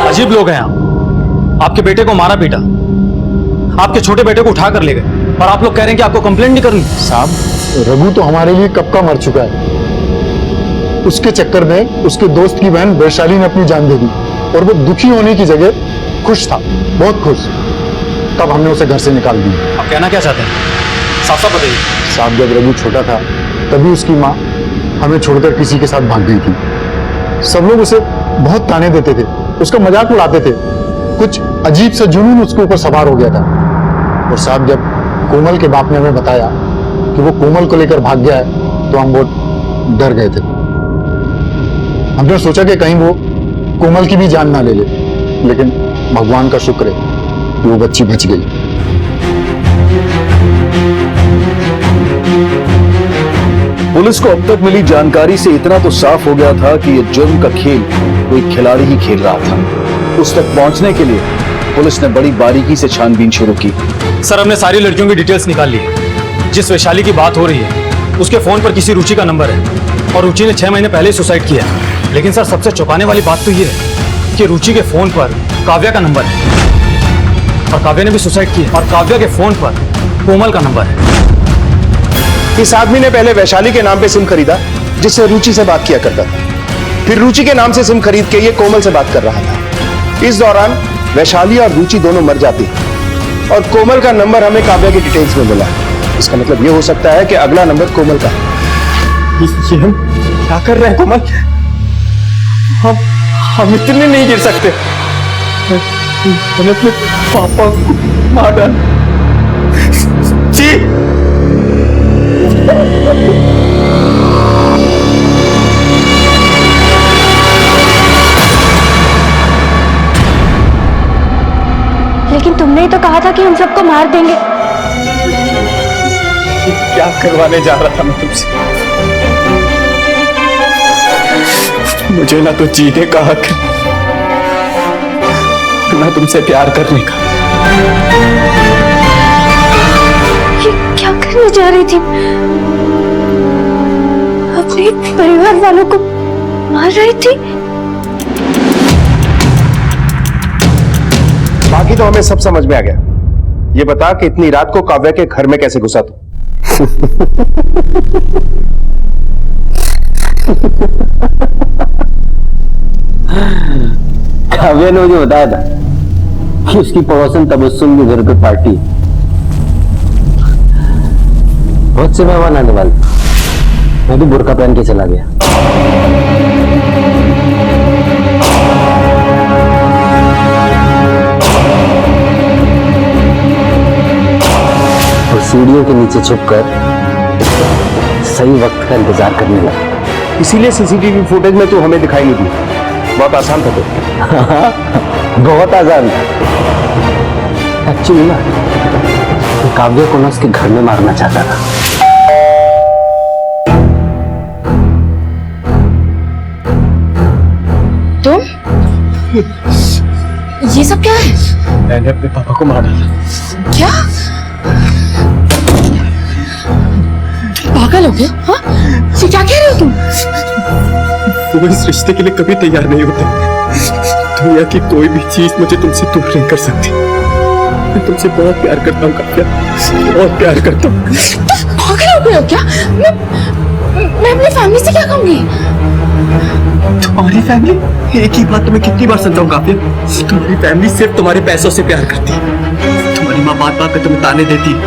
अजीब लोग हैं आप। आपके बेटे को मारा पीटा, आपके छोटे बेटे को उठा कर ले गए, और आप लोग कह रहे हैं कि आपको कंप्लेंट नहीं करनी। साहब, रघु तो हमारे लिए कब का मर चुका है। उसके चक्कर में उसके दोस्त की बहन वैशाली ने अपनी जान दे दी, और वो दुखी होने की जगह खुश था, बहुत खुश। तब हमने उसे घर से निकाल दिया। आप कहना क्या चाहते हैं? साफ साफ बताइए। साहब, जब रघु छोटा था तभी उसकी माँ हमें छोड़कर किसी के साथ भाग गई थी। सब लोग उसे बहुत ताने देते थे, उसका मजाक उड़ाते थे। कुछ अजीब सा जुनून उसके ऊपर सवार हो गया था। और साहब, जब कोमल के बाप ने हमें बताया कि वो कोमल को लेकर भाग गया है तो हम बहुत डर गए थे। हमने सोचा कि कहीं वो कोमल की भी जान ना ले ले, लेकिन भगवान का शुक्र है कि वो बच्ची बच गई। पुलिस को अब तक मिली जानकारी से इतना तो साफ हो गया था कि यह जुर्म का खेल कोई खिलाड़ी ही खेल रहा था। उस तक पहुंचने के लिए पुलिस ने बड़ी बारीकी से छानबीन शुरू की। सर हमने सारी लड़कियों की डिटेल्स निकाल ली है। जिस वैशाली की बात हो रही है उसके फोन पर किसी रुचि का नंबर है और रुचि ने 6 महीने पहले ही सुसाइड किया। लेकिन सर सबसे चौंकाने वाली बात तो ये है कि रुचि के फोन पर काव्या का नंबर है और काव्या ने भी सुसाइड किया और काव्या के फोन पर कोमल का नंबर है। इस आदमी ने पहले वैशाली के नाम पे सिम खरीदा जिससे रुचि से बात किया करता था, फिर रुचि के नाम से सिम खरीद के ये कोमल से बात कर रहा था। इस दौरान वैशाली और रुचि दोनों मर जाती और कोमल का नंबर हमें काव्या की डिटेल्स में मिला। इसका मतलब ये हो सकता है कि अगला नंबर कोमल का है। ये हम क्या कर रहे हैं कोमल? हम इतने नहीं गिर सकते। मैंने अपने पापा को मार डाला। जी लेकिन तुमने ही तो कहा था कि हम सबको मार देंगे। क्या करवाने जा रहा था मैं तुमसे? मुझे ना तो जीने का हक है ना तुमसे प्यार करने का। ये क्या करने जा रही थी? अपने परिवार वालों को मार रही थी। बाकी तो हमें सब समझ में आ गया। ये बता कि इतनी रात को काव्या के घर में कैसे घुसा तू? काव्या ने मुझे बताया था कि उसकी पड़ोसन तबस्सुम के घर पे पार्टी है। बहुत से मेहमान आने वाले, मैं भी बुर्का पहन के चला गया। और सीढ़ियों के नीचे छुपकर सही वक्त का इंतजार करने लगा। इसीलिए सीसीटीवी फुटेज में तू हमें दिखाई नहीं दी। बहुत आसान था तो। बहुत आसान। एक्चुअली ना काव्या को ना उसके घर में मारना चाहता था। तुम? ये सब क्या है? मैंने अपने पापा को मार डाला। क्या? पागल हो गया? हाँ? ये क्या कह रहे हो तुम? वो इस रिश्ते के लिए कभी तैयार नहीं होते। दुनिया की कोई भी चीज मुझे तुमसे दूर नहीं कर सकती। मैं तुमसे बहुत प्यार करता हूँ काव्या, बहुत प्यार करता हूँ। पागल हो गए हो क्या? मैं अपनी फैमिली से क्या कहूंगी? तुम्हारी फैमिली? एक ही बात तुम्हें कितनी बार समझाऊं काव्या? तुम्हारी फैमिली सिर्फ तुम्हारे पैसों से प्यार करती है। तुम्हारी माँ बात बात पे तुम्हें ताने देती है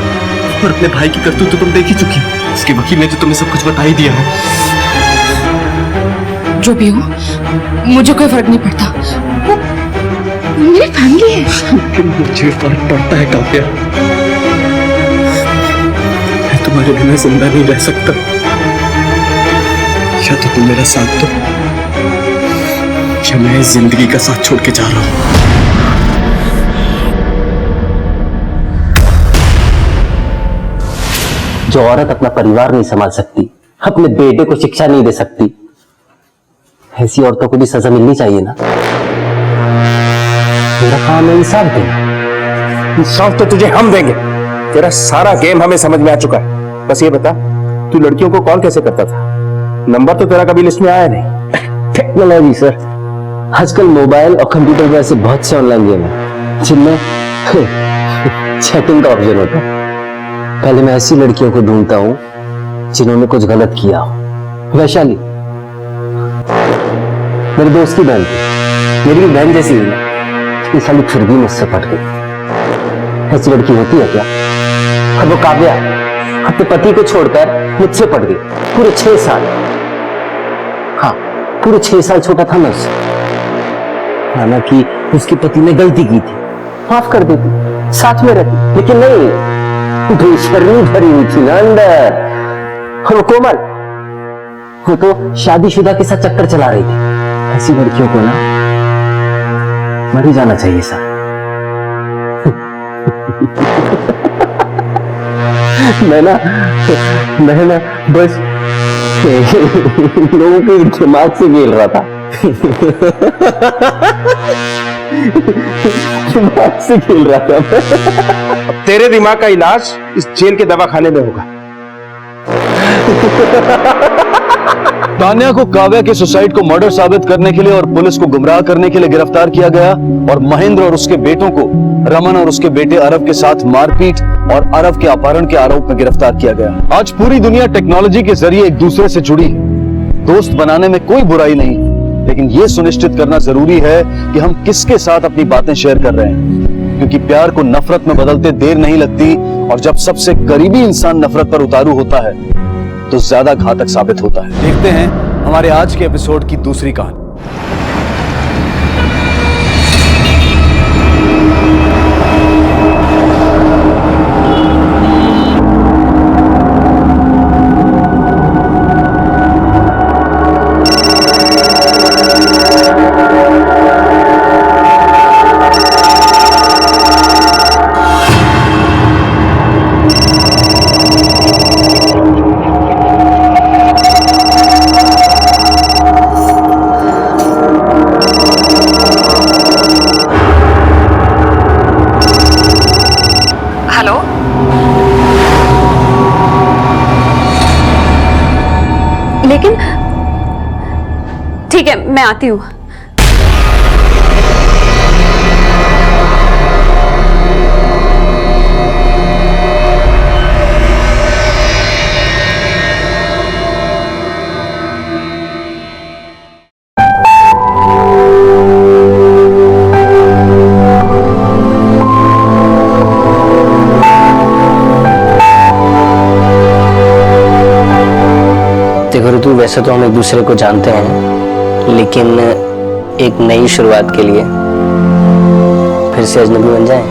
और अपने भाई की करतूत तो तुम देख ही चुकी हो। उसके वकील ने तो तुम्हें सब कुछ बता ही दिया है। जो भी हो, मुझे कोई फर्क नहीं पड़ता। वो मेरी फैमिली है। लेकिन मुझे फर्क पड़ता है काव्या। मैं तुम्हारे बिना जिंदा नहीं रह सकता। या तो तुम मेरा साथ दो या मैं इस जिंदगी का साथ छोड़ के जा रहा हूं। जो औरत अपना परिवार नहीं संभाल सकती, अपने बेटे को शिक्षा नहीं दे सकती, ऐसी औरतों को भी सजा मिलनी चाहिए ना। मेरा काम है इंसाफ देना। इंसाफ तो तुझे हम देंगे। तेरा सारा गेम हमें समझ में आ चुका है। बस ये बता, तू लड़कियों को कॉल कैसे करता था? नंबर तो तेरा कभी लिस्ट में आया नहीं। टेक्नोलॉजी सर, आजकल मोबाइल और कंप्यूटर पर ऐसे बहुत से ऑनलाइन गेम है जिनमें चैटिंग का ऑप्शन होता है। पहले मैं ऐसी लड़कियों को ढूंढता हूं जिन्होंने कुछ गलत किया हो। वैशाली मेरे दोस्त की बहन थी, मेरी भी बहन जैसी हुई। इस साली फिर भी मुझसे पट गई। ऐसी लड़की होती है क्या? और वो काव्या अपने पति को छोड़कर मुझसे पट गई। पूरे 6 साल, हाँ पूरे 6 साल छोटा था मैं उससे। हालांकि उसके पति ने गलती की थी, माफ कर देती, साथ में रहती, लेकिन नहीं, बेशर्मी भरी हुई थी ना अंदर। और वो कोमल, वो तो शादीशुदा के साथ चक्कर चला रही थी। ऐसी लड़कियों को ना मर ही जाना चाहिए सर। मैं ना बस लोगों के दिमाग से खेल रहा था। दिमाग से खेल रहा था। तेरे दिमाग का इलाज इस जेल के दवाखाने में होगा। तान्या को काव्या के सुसाइड को मर्डर साबित करने के लिए और पुलिस को गुमराह करने के लिए गिरफ्तार किया गया और महेंद्र और उसके बेटों को रमन और उसके बेटे अरव के साथ मारपीट और अरव के अपहरण के आरोप में गिरफ्तार किया गया। आज पूरी दुनिया टेक्नोलॉजी के जरिए एक दूसरे से जुड़ी है। दोस्त बनाने में कोई बुराई नहीं, लेकिन यह सुनिश्चित करना जरूरी है कि हम किसके साथ अपनी बातें शेयर कर रहे हैं, क्योंकि प्यार को नफरत में बदलते देर नहीं लगती और जब सबसे करीबी इंसान नफरत पर उतारू होता है तो ज्यादा घातक साबित होता है। देखते हैं हमारे आज के एपिसोड की दूसरी कहानी। लेकिन ठीक है, मैं आती हूँ। देखो ऋतु, वैसे तो हम एक दूसरे को जानते हैं, लेकिन एक नई शुरुआत के लिए फिर से अजनबी बन जाएं।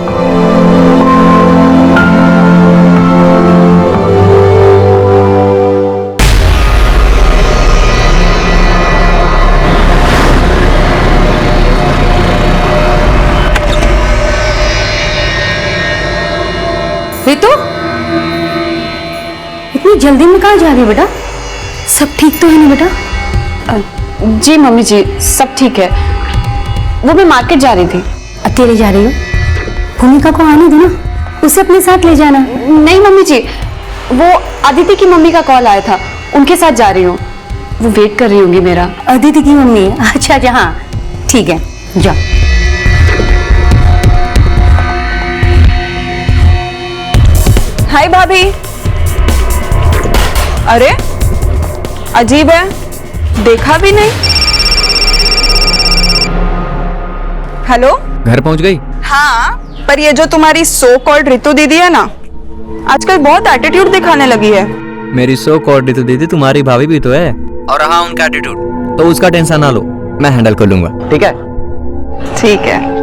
ऋतु, इतनी जल्दी में कहाँ जा रही है बेटा? सब ठीक तो है ना बेटा? जी मम्मी जी, सब ठीक है। वो मैं मार्केट जा रही थी। अकेले जा रही हो? भूमिका को आने दो ना, उसे अपने साथ ले जाना। नहीं मम्मी जी, वो अदिति की मम्मी का कॉल आया था, उनके साथ जा रही हूँ। वो वेट कर रही होंगी मेरा। अदिति की मम्मी? अच्छा अच्छा, हाँ ठीक है, जाओ। हाय भाभी। अरे अजीब है, देखा भी नहीं। हेलो, घर पहुंच गई? हाँ, पर ये जो तुम्हारी सो कॉल्ड रितु दीदी है ना, आजकल बहुत एटीट्यूड दिखाने लगी है। मेरी सो कॉल्ड रितु दीदी तुम्हारी भाभी भी तो है, और रहा उनका एटीट्यूड तो उसका टेंशन ना लो, मैं हैंडल कर लूंगा। ठीक है? ठीक है।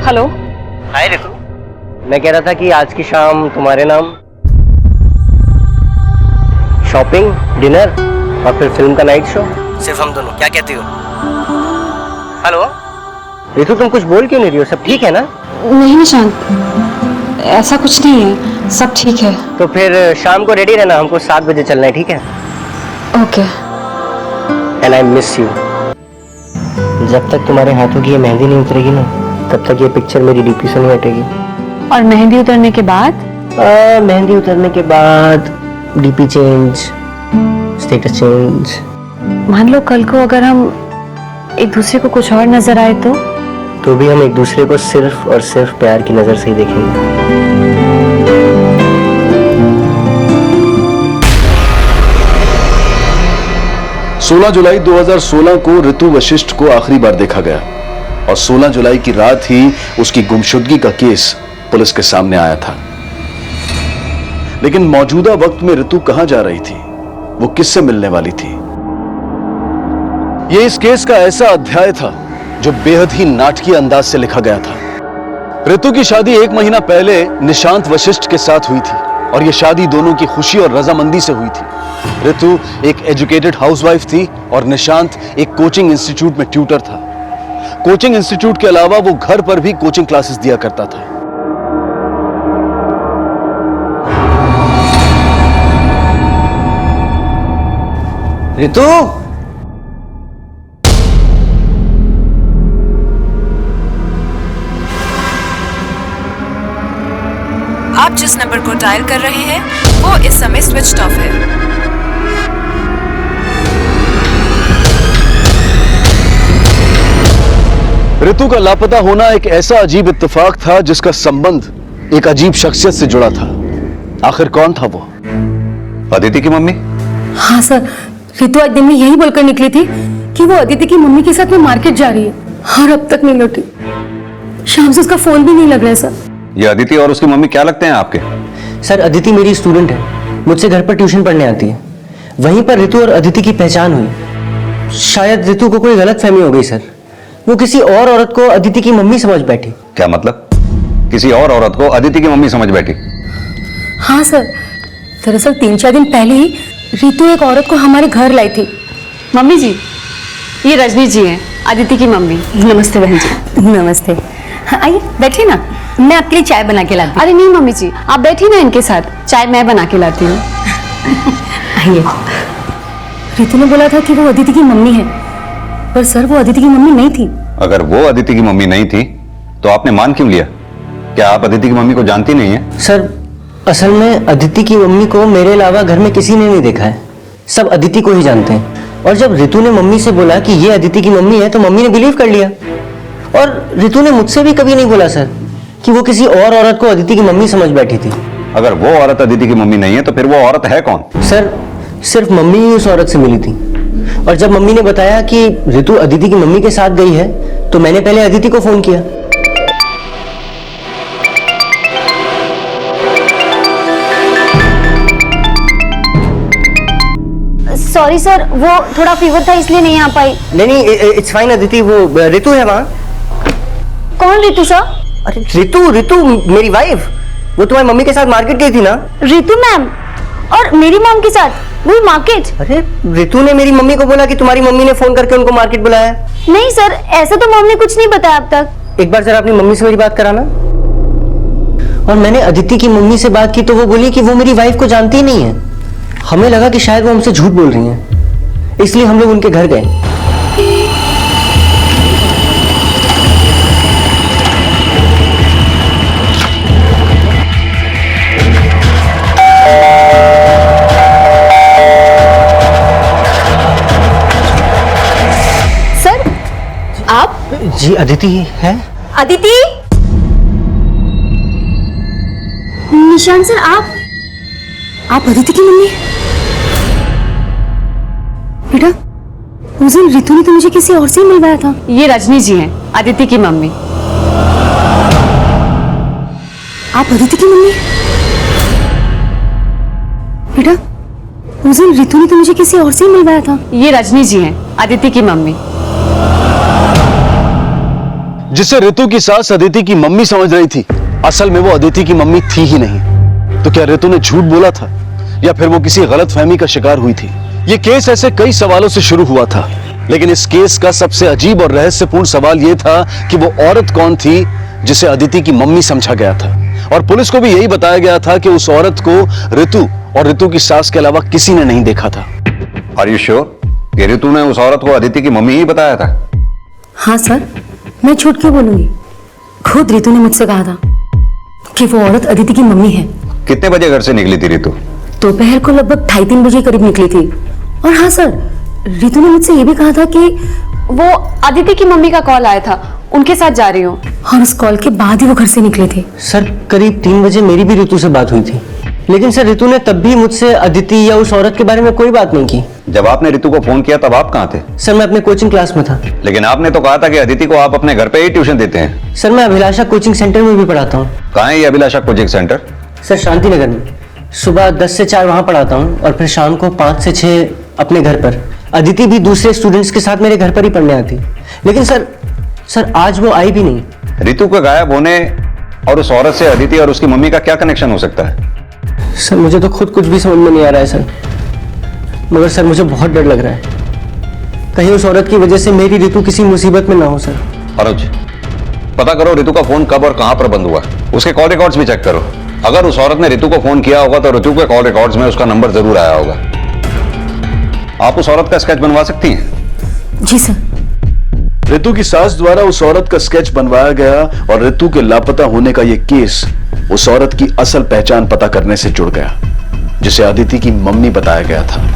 हेलो। हाय रितु, मैं कह रहा था कि आज की शाम तुम्हारे नाम शॉपिंग, डिनर और फिर फिल्म का नाइट शो, सिर्फ हम दोनों। क्या कहती हो? हेलो रितु, तुम कुछ बोल क्यों नहीं रही हो? सब ठीक है ना? नहीं निशांत, ऐसा कुछ नहीं है, सब ठीक है। तो फिर शाम को रेडी रहना, हमको 7 बजे चलना है, ठीक है? Okay. And I miss you. जब तक तुम्हारे हाथों की ये मेहंदी नहीं उतरेगी ना, तब तक ये पिक्चर मेरी डीपी से नहीं हटेगी। और मेहंदी उतरने के बाद? मेहंदी उतरने के बाद डीपी चेंज, स्टेटस चेंज। मान लो कल को अगर हम एक दूसरे को कुछ और नजर आए तो भी हम एक दूसरे को सिर्फ और सिर्फ प्यार की नजर से ही देखेंगे। 16 जुलाई 2016 को ऋतु वशिष्ठ को आखिरी बार देखा गया और 16 जुलाई की रात ही उसकी गुमशुदगी का केस पुलिस के सामने आया था। लेकिन मौजूदा वक्त में ऋतु कहां जा रही थी, वो किससे मिलने वाली थी? यह इस केस का ऐसा अध्याय था जो बेहद ही नाटकीय अंदाज से लिखा गया था। ऋतु की शादी 1 महीना पहले निशांत वशिष्ठ के साथ हुई थी और यह शादी दोनों की खुशी और रजामंदी से हुई थी। ऋतु एक एजुकेटेड हाउसवाइफ थी और निशांत एक कोचिंग इंस्टीट्यूट में ट्यूटर था। कोचिंग इंस्टीट्यूट के अलावा वो घर पर भी कोचिंग क्लासेस दिया करता था। ऋतु, आप जिस नंबर को डायल कर रहे हैं वो इस समय स्विच्ड ऑफ है। ऋतु का लापता होना एक ऐसा अजीब इत्तेफाक था जिसका संबंध एक अजीब शख्सियत से जुड़ा था। आखिर कौन था वो? अदिति की मम्मी? हाँ सर, ऋतु आज दिन में यही बोलकर निकली थी कि वो अदिति की मम्मी के साथ में मार्केट जा रही है और अब तक नहीं लौटी। शाम से उसका फोन भी नहीं लग रहा है सर। ये अदिति और उसकी मम्मी क्या लगते हैं आपके? सर, अदिति मेरी स्टूडेंट है, मुझसे घर पर ट्यूशन पढ़ने आती है। वहीं पर ऋतु और अदिति की पहचान हुई। शायद ऋतु को कोई गलतफहमी हो गई सर। वो किसी और औरत को अदिति की मम्मी समझ बैठी। क्या मतलब? किसी और औरत को अदिति की मम्मी समझ बैठी? हाँ सर, दरअसल 3-4 दिन पहले ही ऋतु एक औरत को हमारे घर लाई थी। मम्मी जी, ये रजनी जी हैं, अदिति की मम्मी। नमस्ते बहन जी। नमस्ते। हाँ, आइए बैठिए ना, मैं आपके लिए चाय बना के लाती हूँ। अरे नहीं मम्मी जी, आप बैठिए ना इनके साथ, चाय मैं बना के लाती हूँ। आइए। ऋतु ने बोला था कि वो अदिति की मम्मी है, पर सर वो अदिति की मम्मी नहीं थी। अगर वो अदिति की मम्मी नहीं थी तो आपने मान क्यों लिया? क्या आप अदिति की मम्मी को जानती नहीं है? सर, असल में अदिति की मम्मी को मेरे अलावा घर में किसी ने नहीं देखा है। सब अदिति को ही जानते हैं। और जब ऋतु ने मम्मी से बोला कि ये अदिति की मम्मी है तो मम्मी ने बिलीव कर लिया। और ऋतु ने मुझसे भी कभी नहीं बोला सर कि वो किसी और औरत को अदिति की मम्मी समझ बैठी थी। अगर वो औरत अदिति की मम्मी नहीं है तो फिर वो औरत है कौन? सर, सिर्फ मम्मी ही उस औरत से मिली थी। और जब मम्मी ने बताया कि ऋतु अदिति की मम्मी के साथ गई है तो मैंने पहले अदिति को फोन किया। सॉरी सर, वो थोड़ा फीवर था इसलिए नहीं आ पाई। नहीं, इट्स फाइन अदिति, वो ऋतु है वहाँ। कौन ऋतु सर? अरे ऋतु मेरी वाइफ, वो तुम्हारी मम्मी के साथ मार्केट गई थी ना? ऋतु मैम और मेरी मॉम के साथ वो मार्केट? अरे ऋतु ने मेरी मम्मी को बोला कि तुम्हारी मम्मी ने फोन करके उनको मार्केट बुलाया। नहीं सर, ऐसा तो मॉम ने कुछ नहीं बताया अब तक। एक बार जरा अपनी मम्मी से मेरी बात कराना। और मैंने अदिति की मम्मी से बात की तो वो बोली कि वो मेरी वाइफ को जानती ही नहीं है। हमें लगा कि शायद वो हमसे झूठ बोल रही हैं, इसलिए हम लोग उनके घर गए। सर, आप? जी अदिति है। अदिति? निशांत सर, आप अदिति की मम्मी? बेटा, उस दिन ऋतु ने तो मुझे किसी और से ही मिलवाया था। ये रजनी जी हैं, अदिति की मम्मी। आप अदिति की मम्मी? बेटा, उस दिन ऋतु ने तो मुझे किसी और से ही मिलवाया था। ये रजनी जी हैं, अदिति की मम्मी। जिसे ऋतु की सास अदिति की मम्मी समझ रही थी, असल में वो अदिति की मम्मी थी ही नहीं। तो क्या ऋतु ने झूठ बोला था या फिर वो किसी गलतफहमी का शिकार हुई थी? ये केस ऐसे कई सवालों से शुरू हुआ था, लेकिन इस केस का सबसे अजीब और रहस्यपूर्ण सवाल यह था कि वो औरत कौन थी जिसे अदिति की मम्मी समझा गया था। और पुलिस को भी यही बताया गया था कि उस औरत को ऋतु और ऋतु की सास के अलावा किसी ने नहीं देखा था। Are you sure? कि ऋतु ने उस औरत को अदिति की मम्मी ही बताया था? हाँ सर, मैं झूठ क्यों बोलूंगी? खुद ऋतु ने मुझसे कहा था कि वो औरत अदिति की मम्मी है। कितने बजे घर से निकली थी ऋतु? दोपहर को लगभग 2:30 बजे करीब निकली थी। और हाँ सर, ऋतु ने मुझसे ये भी कहा था कि वो अदिति की मम्मी का कॉल आया था, उनके साथ जा रही हूँ। और उस कॉल के बाद ही वो घर से निकले थे। सर, करीब 3 बजे मेरी भी ऋतु से बात हुई थी, लेकिन सर ऋतु ने तब भी मुझसे अदिति या उस औरत के बारे में कोई बात नहीं की। जब आपने ऋतु को फोन किया तब आप कहाँ थे? सर, मैं अपने कोचिंग क्लास में था। लेकिन आपने तो कहा था कि अदिति को आप अपने घर पे ही ट्यूशन देते हैं। सर, मैं अभिलाषा कोचिंग सेंटर में भी पढ़ाता हूँ। कहाँ है ये अभिलाषा coaching centre? Sir, Shanti Nagar में। सुबह 10 से 4 वहाँ पढ़ाता हूँ और फिर शाम को 5 से 6 अपने घर पर। अदिति भी दूसरे स्टूडेंट्स के साथ मेरे घर पर ही पढ़ने आती। लेकिन सर, सर आज वो आई भी नहीं। रितु के गायब होने और उस औरत से अदिति और उसकी मम्मी का क्या कनेक्शन हो सकता है? सर मुझे तो खुद कुछ भी समझ में नहीं आ रहा है सर, मगर सर मुझे बहुत डर लग रहा है, कहीं उस औरत की वजह से मेरी रितु किसी मुसीबत में ना हो सर। अनुज, पता करो रितु का फोन कब और कहां पर बंद हुआ, उसके कॉल रिकॉर्ड्स भी चेक करो। अगर उस औरत ने रितु को फोन किया होगा तो रितु के कॉल रिकॉर्ड्स में उसका नंबर जरूर आया होगा। आप उस औरत का स्केच बनवा सकती हैं? जी सर। रितु की सास द्वारा उस औरत का स्केच बनवाया गया और रितु के लापता होने का यह केस उस औरत की असल पहचान पता करने से जुड़ गया, जिसे अदिति की मम्मी बताया गया था।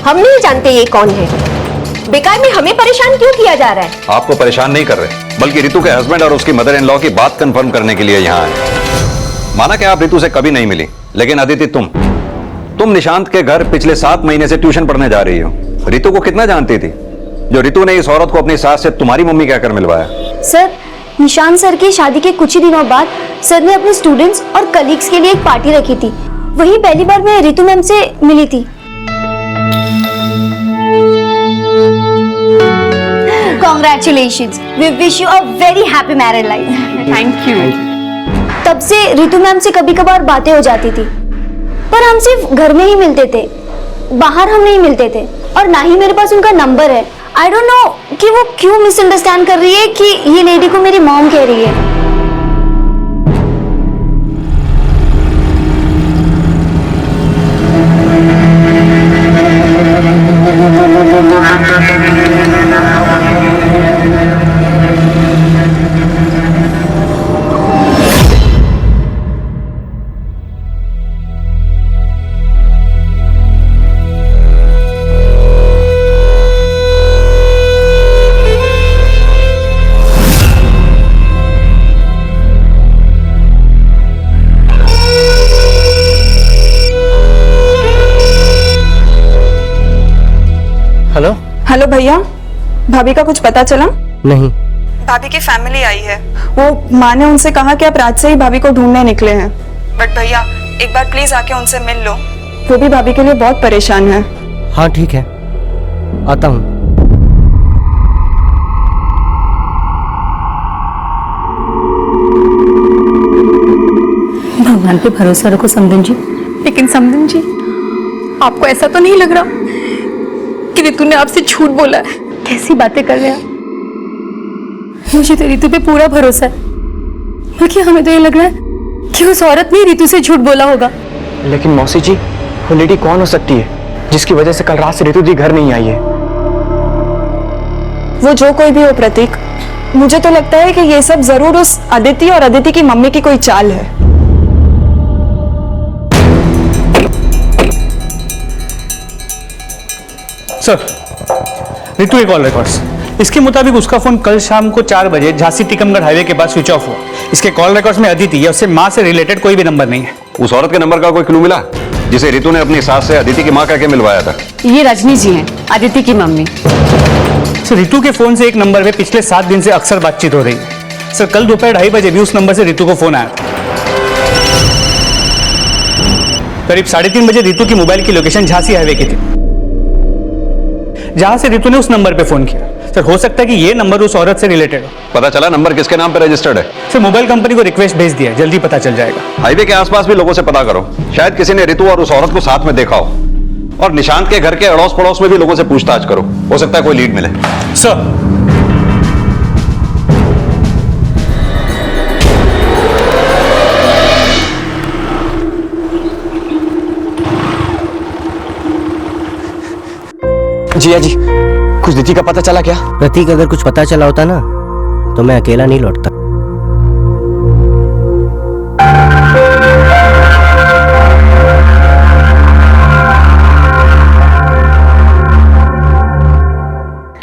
हम नहीं जानते ये कौन है, बेकार में हमें परेशान क्यों किया जा रहा है? आपको परेशान नहीं कर रहे, बल्कि रितु के हस्बैंड और उसकी मदर इन लॉ की बात कंफर्म करने के लिए यहाँ आए। माना कि आप रितु से कभी नहीं मिली, लेकिन अदिति तुम निशांत के घर पिछले 7 महीने से ट्यूशन पढ़ने जा रही हो। रितु को कितना जानती थी, जो रितु ने इस औरत को अपनी सास से तुम्हारी मम्मी कहकर मिलवाया? सर, निशांत सर की शादी के कुछ ही दिनों बाद सर ने अपने स्टूडेंट्स और कलीग्स के लिए एक पार्टी रखी थी। वही पहली बार मैं रितु मैम से मिली थी। Congratulations. We wish you a very happy married life. Thank you. तब से रितु मैम से कभी कभार बातें हो जाती थी, पर हम सिर्फ घर में ही मिलते थे, बाहर हम नहीं मिलते थे, और ना ही मेरे पास उनका नंबर है। आई डोंट नो कि वो क्यों मिसअंडरस्टैंड कर रही है कि ये लेडी को मेरी मॉम कह रही है। हेलो। हेलो भैया, भाभी का कुछ पता चला? नहीं। भाभी की फैमिली आई है, वो माँ ने उनसे कहा कि आप रात से ही भाभी को ढूंढने निकले हैं। बट भैया एक बार प्लीज आके उनसे मिल लो, वो भी भाभी के लिए बहुत परेशान है। हाँ ठीक है, आता हूँ। भगवान पे भरोसा रखो समदन जी। लेकिन समदन जी, आपको ऐसा तो नहीं लग रहा कि रितु ने आपसे झूठ बोला है? कैसी बातें कर रहे हैं? मुझे तो रितु पे पूरा भरोसा है, बल्कि हमें तो ये लग रहा है कि उस औरत ने रितु से झूठ बोला होगा। लेकिन मौसी जी, वो लेडी कौन हो सकती है जिसकी वजह से कल रात से रितु दी घर नहीं आई है? वो जो कोई भी हो प्रतीक, मुझे तो लगता है कि ये सब जरूर उस अदिति और अदिति की मम्मी की कोई चाल है। सर, रितु के कॉल रिकॉर्ड्स, इसके मुताबिक उसका फोन कल शाम को 4 बजे झांसी टीकमगढ़ हाईवे के पास स्विच ऑफ हुआ। इसके कॉल रिकॉर्ड्स में अदिति या उससे माँ से रिलेटेड कोई भी नंबर नहीं है। उस औरत के नंबर का कोई क्लू मिला जिसे रितु ने अपनी सास से अदिति की माँ कह के मिलवाया था? ये रजनी जी हैं, अदिति की मम्मी। सर, रितु के फोन से एक नंबर पे पिछले 7 दिन से अक्सर बातचीत हो रही है। सर, कल दोपहर 2:30 बजे भी उस नंबर से रितु को फोन आया था। करीब 3:30 बजे रितु की मोबाइल की लोकेशन झांसी हाईवे की थी, जहां से रितु ने उस नंबर पे फोन किया। सर, हो सकता है कि ये नंबर उस औरत से रिलेटेड हो। पता चला नंबर किसके नाम पे रजिस्टर्ड है? सर, मोबाइल कंपनी को रिक्वेस्ट भेज दिया, जल्दी पता चल जाएगा। हाईवे के आसपास भी लोगों से पता करो, शायद किसी ने रितु और उस औरत को साथ में देखा हो। और निशांत के घर के अड़ोस पड़ोस में भी लोगों से पूछताछ करो, हो सकता है कोई लीड मिले। सर, जिया जी, कुछ दिति का पता चला क्या? प्रतीक, अगर कुछ पता चला होता ना तो मैं अकेला नहीं लौटता।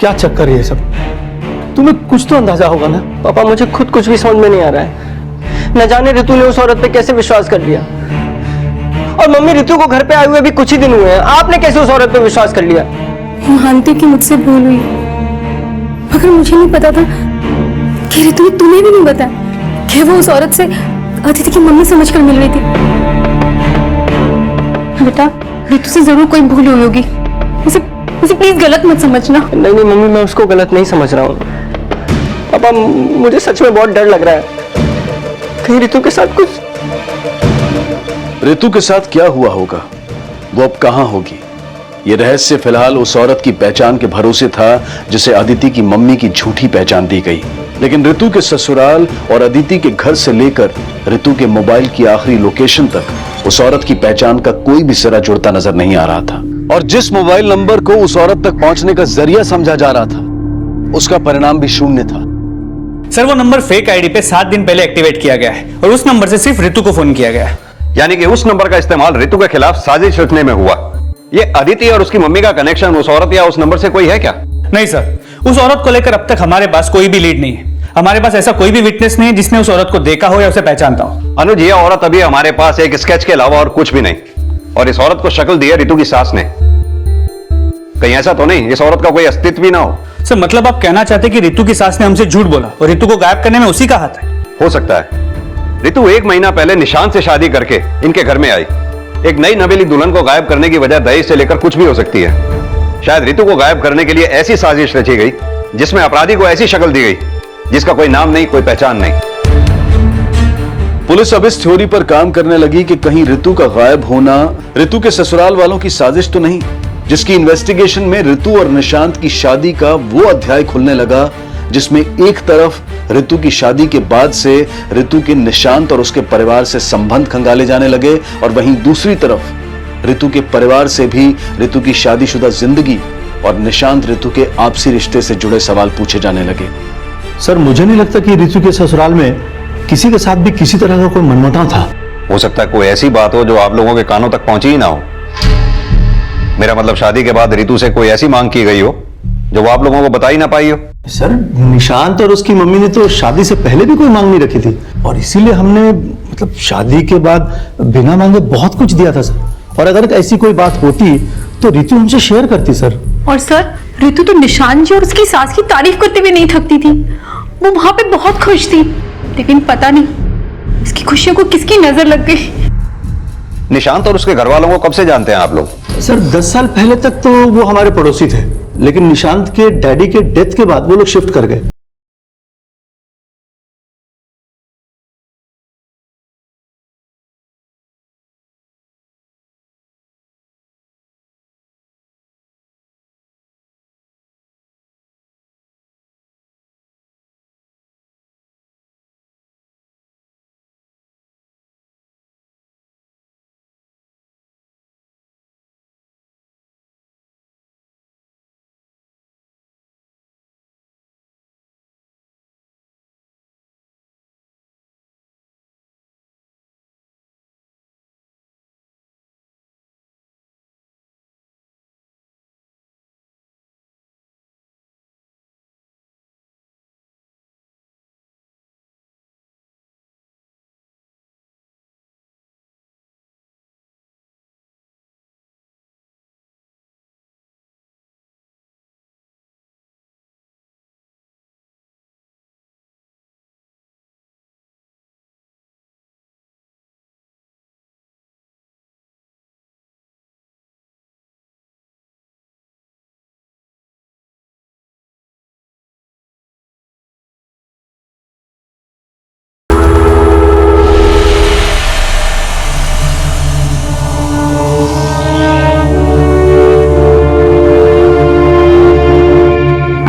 क्या चक्कर है ये सब? तुम्हें कुछ तो अंदाजा होगा ना। पापा मुझे खुद कुछ भी समझ में नहीं आ रहा है। न जाने रितु ने उस औरत पे कैसे विश्वास कर लिया। और मम्मी, रितु को घर पे आए हुए भी कुछ ही दिन हुए हैं, आपने कैसे उस औरत पे विश्वास कर लिया? मानती कि मुझसे भूल हुई, मगर मुझे नहीं पता था कि रितु ने तुम्हें भी नहीं बताया कि वो उस औरत से अदिति की मम्मी समझकर मिल रही थी। बेटा, रितु से जरूर कोई भूल हुई होगी, उसे प्लीज गलत मत समझना। नहीं नहीं मम्मी, मैं उसको गलत नहीं समझ रहा हूँ। पापा मुझे सच में बहुत डर लग रहा है, कहीं रितु के साथ कुछ। रितु के साथ क्या हुआ होगा, वो अब कहां होगी, ये रहस्य फिलहाल उस औरत की पहचान के भरोसे था जिसे अदिति की मम्मी की झूठी पहचान दी गई। लेकिन रितु के ससुराल और अदिति के घर से लेकर रितु के मोबाइल की आखिरी लोकेशन तक उस औरत की पहचान का कोई भी सिरा जुड़ता नजर नहीं आ रहा था। और जिस मोबाइल नंबर को उस औरत तक पहुंचने का जरिया समझा जा रहा था, उसका परिणाम भी शून्य था। सर, वो नंबर फेक आईडी पे 7 दिन पहले एक्टिवेट किया गया है और उस नंबर से सिर्फ रितु को फोन किया गया है। यानी कि उस नंबर का इस्तेमाल रितु के खिलाफ साजिश रचने में हुआ। ये अदिति और उसकी मम्मी का कनेक्शन उस औरत या उस नंबर से कोई है क्या? नहीं सर, उस औरत को लेकर अब तक हमारे पास कोई भी लीड नहीं है। हमारे पास ऐसा कोई भी विटनेस नहीं है जिसने उस औरत को देखा हो या उसे पहचानता हो। अनुज, ये औरत अभी हमारे पास एक स्केच के अलावा और कुछ भी नहीं, और इस औरत को शक्ल दी है रितु की सास ने। कहीं ऐसा तो नहीं इस औरत का कोई अस्तित्व भी ना हो? सर, मतलब आप कहना चाहते कि रितु की सास ने हमसे झूठ बोला और रितु को गायब करने में उसी का हाथ है? हो सकता है। रितु 1 महीना पहले निशांत से शादी करके इनके घर में आई। एक नई नवेली दुल्हन को गायब करने की वजह दहेज से लेकर कुछ भी हो सकती है। शायद रितु को गायब करने के लिए ऐसी साजिश रची गई जिसमें अपराधी को ऐसी शक्ल दी गई जिसका कोई नाम नहीं, कोई पहचान नहीं। पुलिस अब इस थ्योरी पर काम करने लगी कि कहीं रितु का गायब होना रितु के ससुराल वालों की साजिश तो नहीं, जिसकी इन्वेस्टिगेशन में रितु और निशांत की शादी का वो अध्याय खुलने लगा जिसमें एक तरफ रितु की शादी के बाद से रितु के निशांत और उसके परिवार से संबंध खंगाले जाने लगे, और वहीं दूसरी तरफ रितु के परिवार से भी रितु की शादीशुदा जिंदगी और निशांत रितु के आपसी रिश्ते से जुड़े सवाल पूछे जाने लगे। सर, मुझे नहीं लगता कि रितु के ससुराल में किसी के साथ भी किसी तरह का कोई मनमुटाव था। हो सकता है कोई ऐसी बात हो जो आप लोगों के कानों तक पहुंची ही ना हो। मेरा मतलब शादी के बाद रितु से कोई ऐसी मांग की गई हो जो वो आप लोगों को बता ही ना पाई हो। सर, निशांत और उसकी मम्मी ने तो शादी से पहले भी कोई मांग नहीं रखी थी, और इसीलिए हमने मतलब शादी के बाद बिना मांगे बहुत कुछ दिया था सर। और अगर ऐसी कोई बात होती तो रितु हमसे शेयर करती सर। और सर, रितु तो निशांत जी और उसकी सास की तारीफ करते हुए नहीं थकती थी। वो वहां पे बहुत खुश थी, लेकिन पता नहीं इसकी खुशियों को किसकी नजर लग गई। निशांत और उसके घर वालों को कब से जानते हैं आप लोग? सर, 10 साल पहले तक तो वो हमारे पड़ोसी थे, लेकिन निशांत के डैडी के डेथ के बाद वो लोग शिफ्ट कर गए।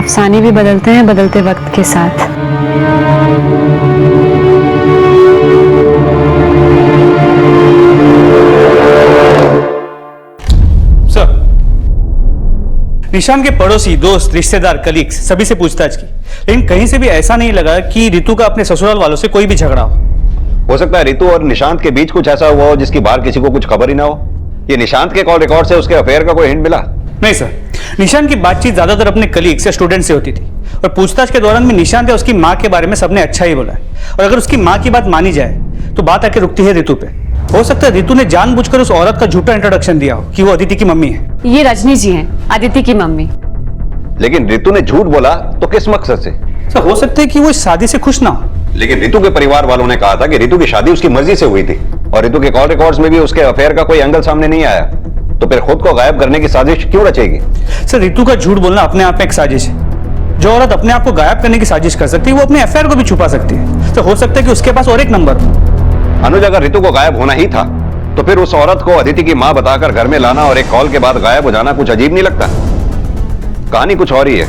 अफसाने भी बदलते हैं बदलते वक्त के साथ। सर, निशांत के पड़ोसी, दोस्त, रिश्तेदार, कलीग्स सभी से पूछताछ की, लेकिन कहीं से भी ऐसा नहीं लगा कि रितु का अपने ससुराल वालों से कोई भी झगड़ा हो सकता है रितु और निशांत के बीच कुछ ऐसा हुआ हो जिसकी बाहर किसी को कुछ खबर ही ना हो। ये निशांत के कॉल रिकॉर्ड से उसके अफेयर का कोई हिंट मिला? नहीं सर, निशान की बातचीत ज्यादातर अपने कलीग्स या स्टूडेंट से होती थी और पूछताछ के दौरान में निशान या उसकी माँ के बारे में सबने अच्छा ही बोला है। और अगर उसकी माँ की बात मानी जाए तो बात आके रुकती है रितु पे। हो सकता है रितु ने जानबूझकर उस औरत का झूठा इंट्रोडक्शन दिया हो कि वो अदिति की मम्मी है। ये रजनी जी हैं, अदिति की मम्मी। लेकिन रितु ने झूठ बोला तो किस मकसद से? सर हो सकता है कि वो इस शादी से खुश ना हो। लेकिन रितु के परिवार वालों ने कहा था कि रितु की शादी उसकी मर्जी से हुई थी और रितु के कॉल रिकॉर्ड्स में भी उसके अफेयर का कोई एंगल सामने नहीं आया, तो फिर खुद को गायब करने की साजिश क्यों रचेगी? सर रितु का झूठ बोलना अपने आप में एक साजिश है। जो औरत अपने आप को गायब करने की साजिश कर सकती है वो अपने अफेयर को भी छुपा सकती है। तो हो सकता है कि उसके पास और एक नंबर हो। अनुज, अगर रितु को गायब होना ही था तो फिर उस औरत को अदिति की मां बताकर घर में लाना और एक कॉल के बाद गायब हो जाना कुछ अजीब नहीं लगता? कहानी कुछ और ही है।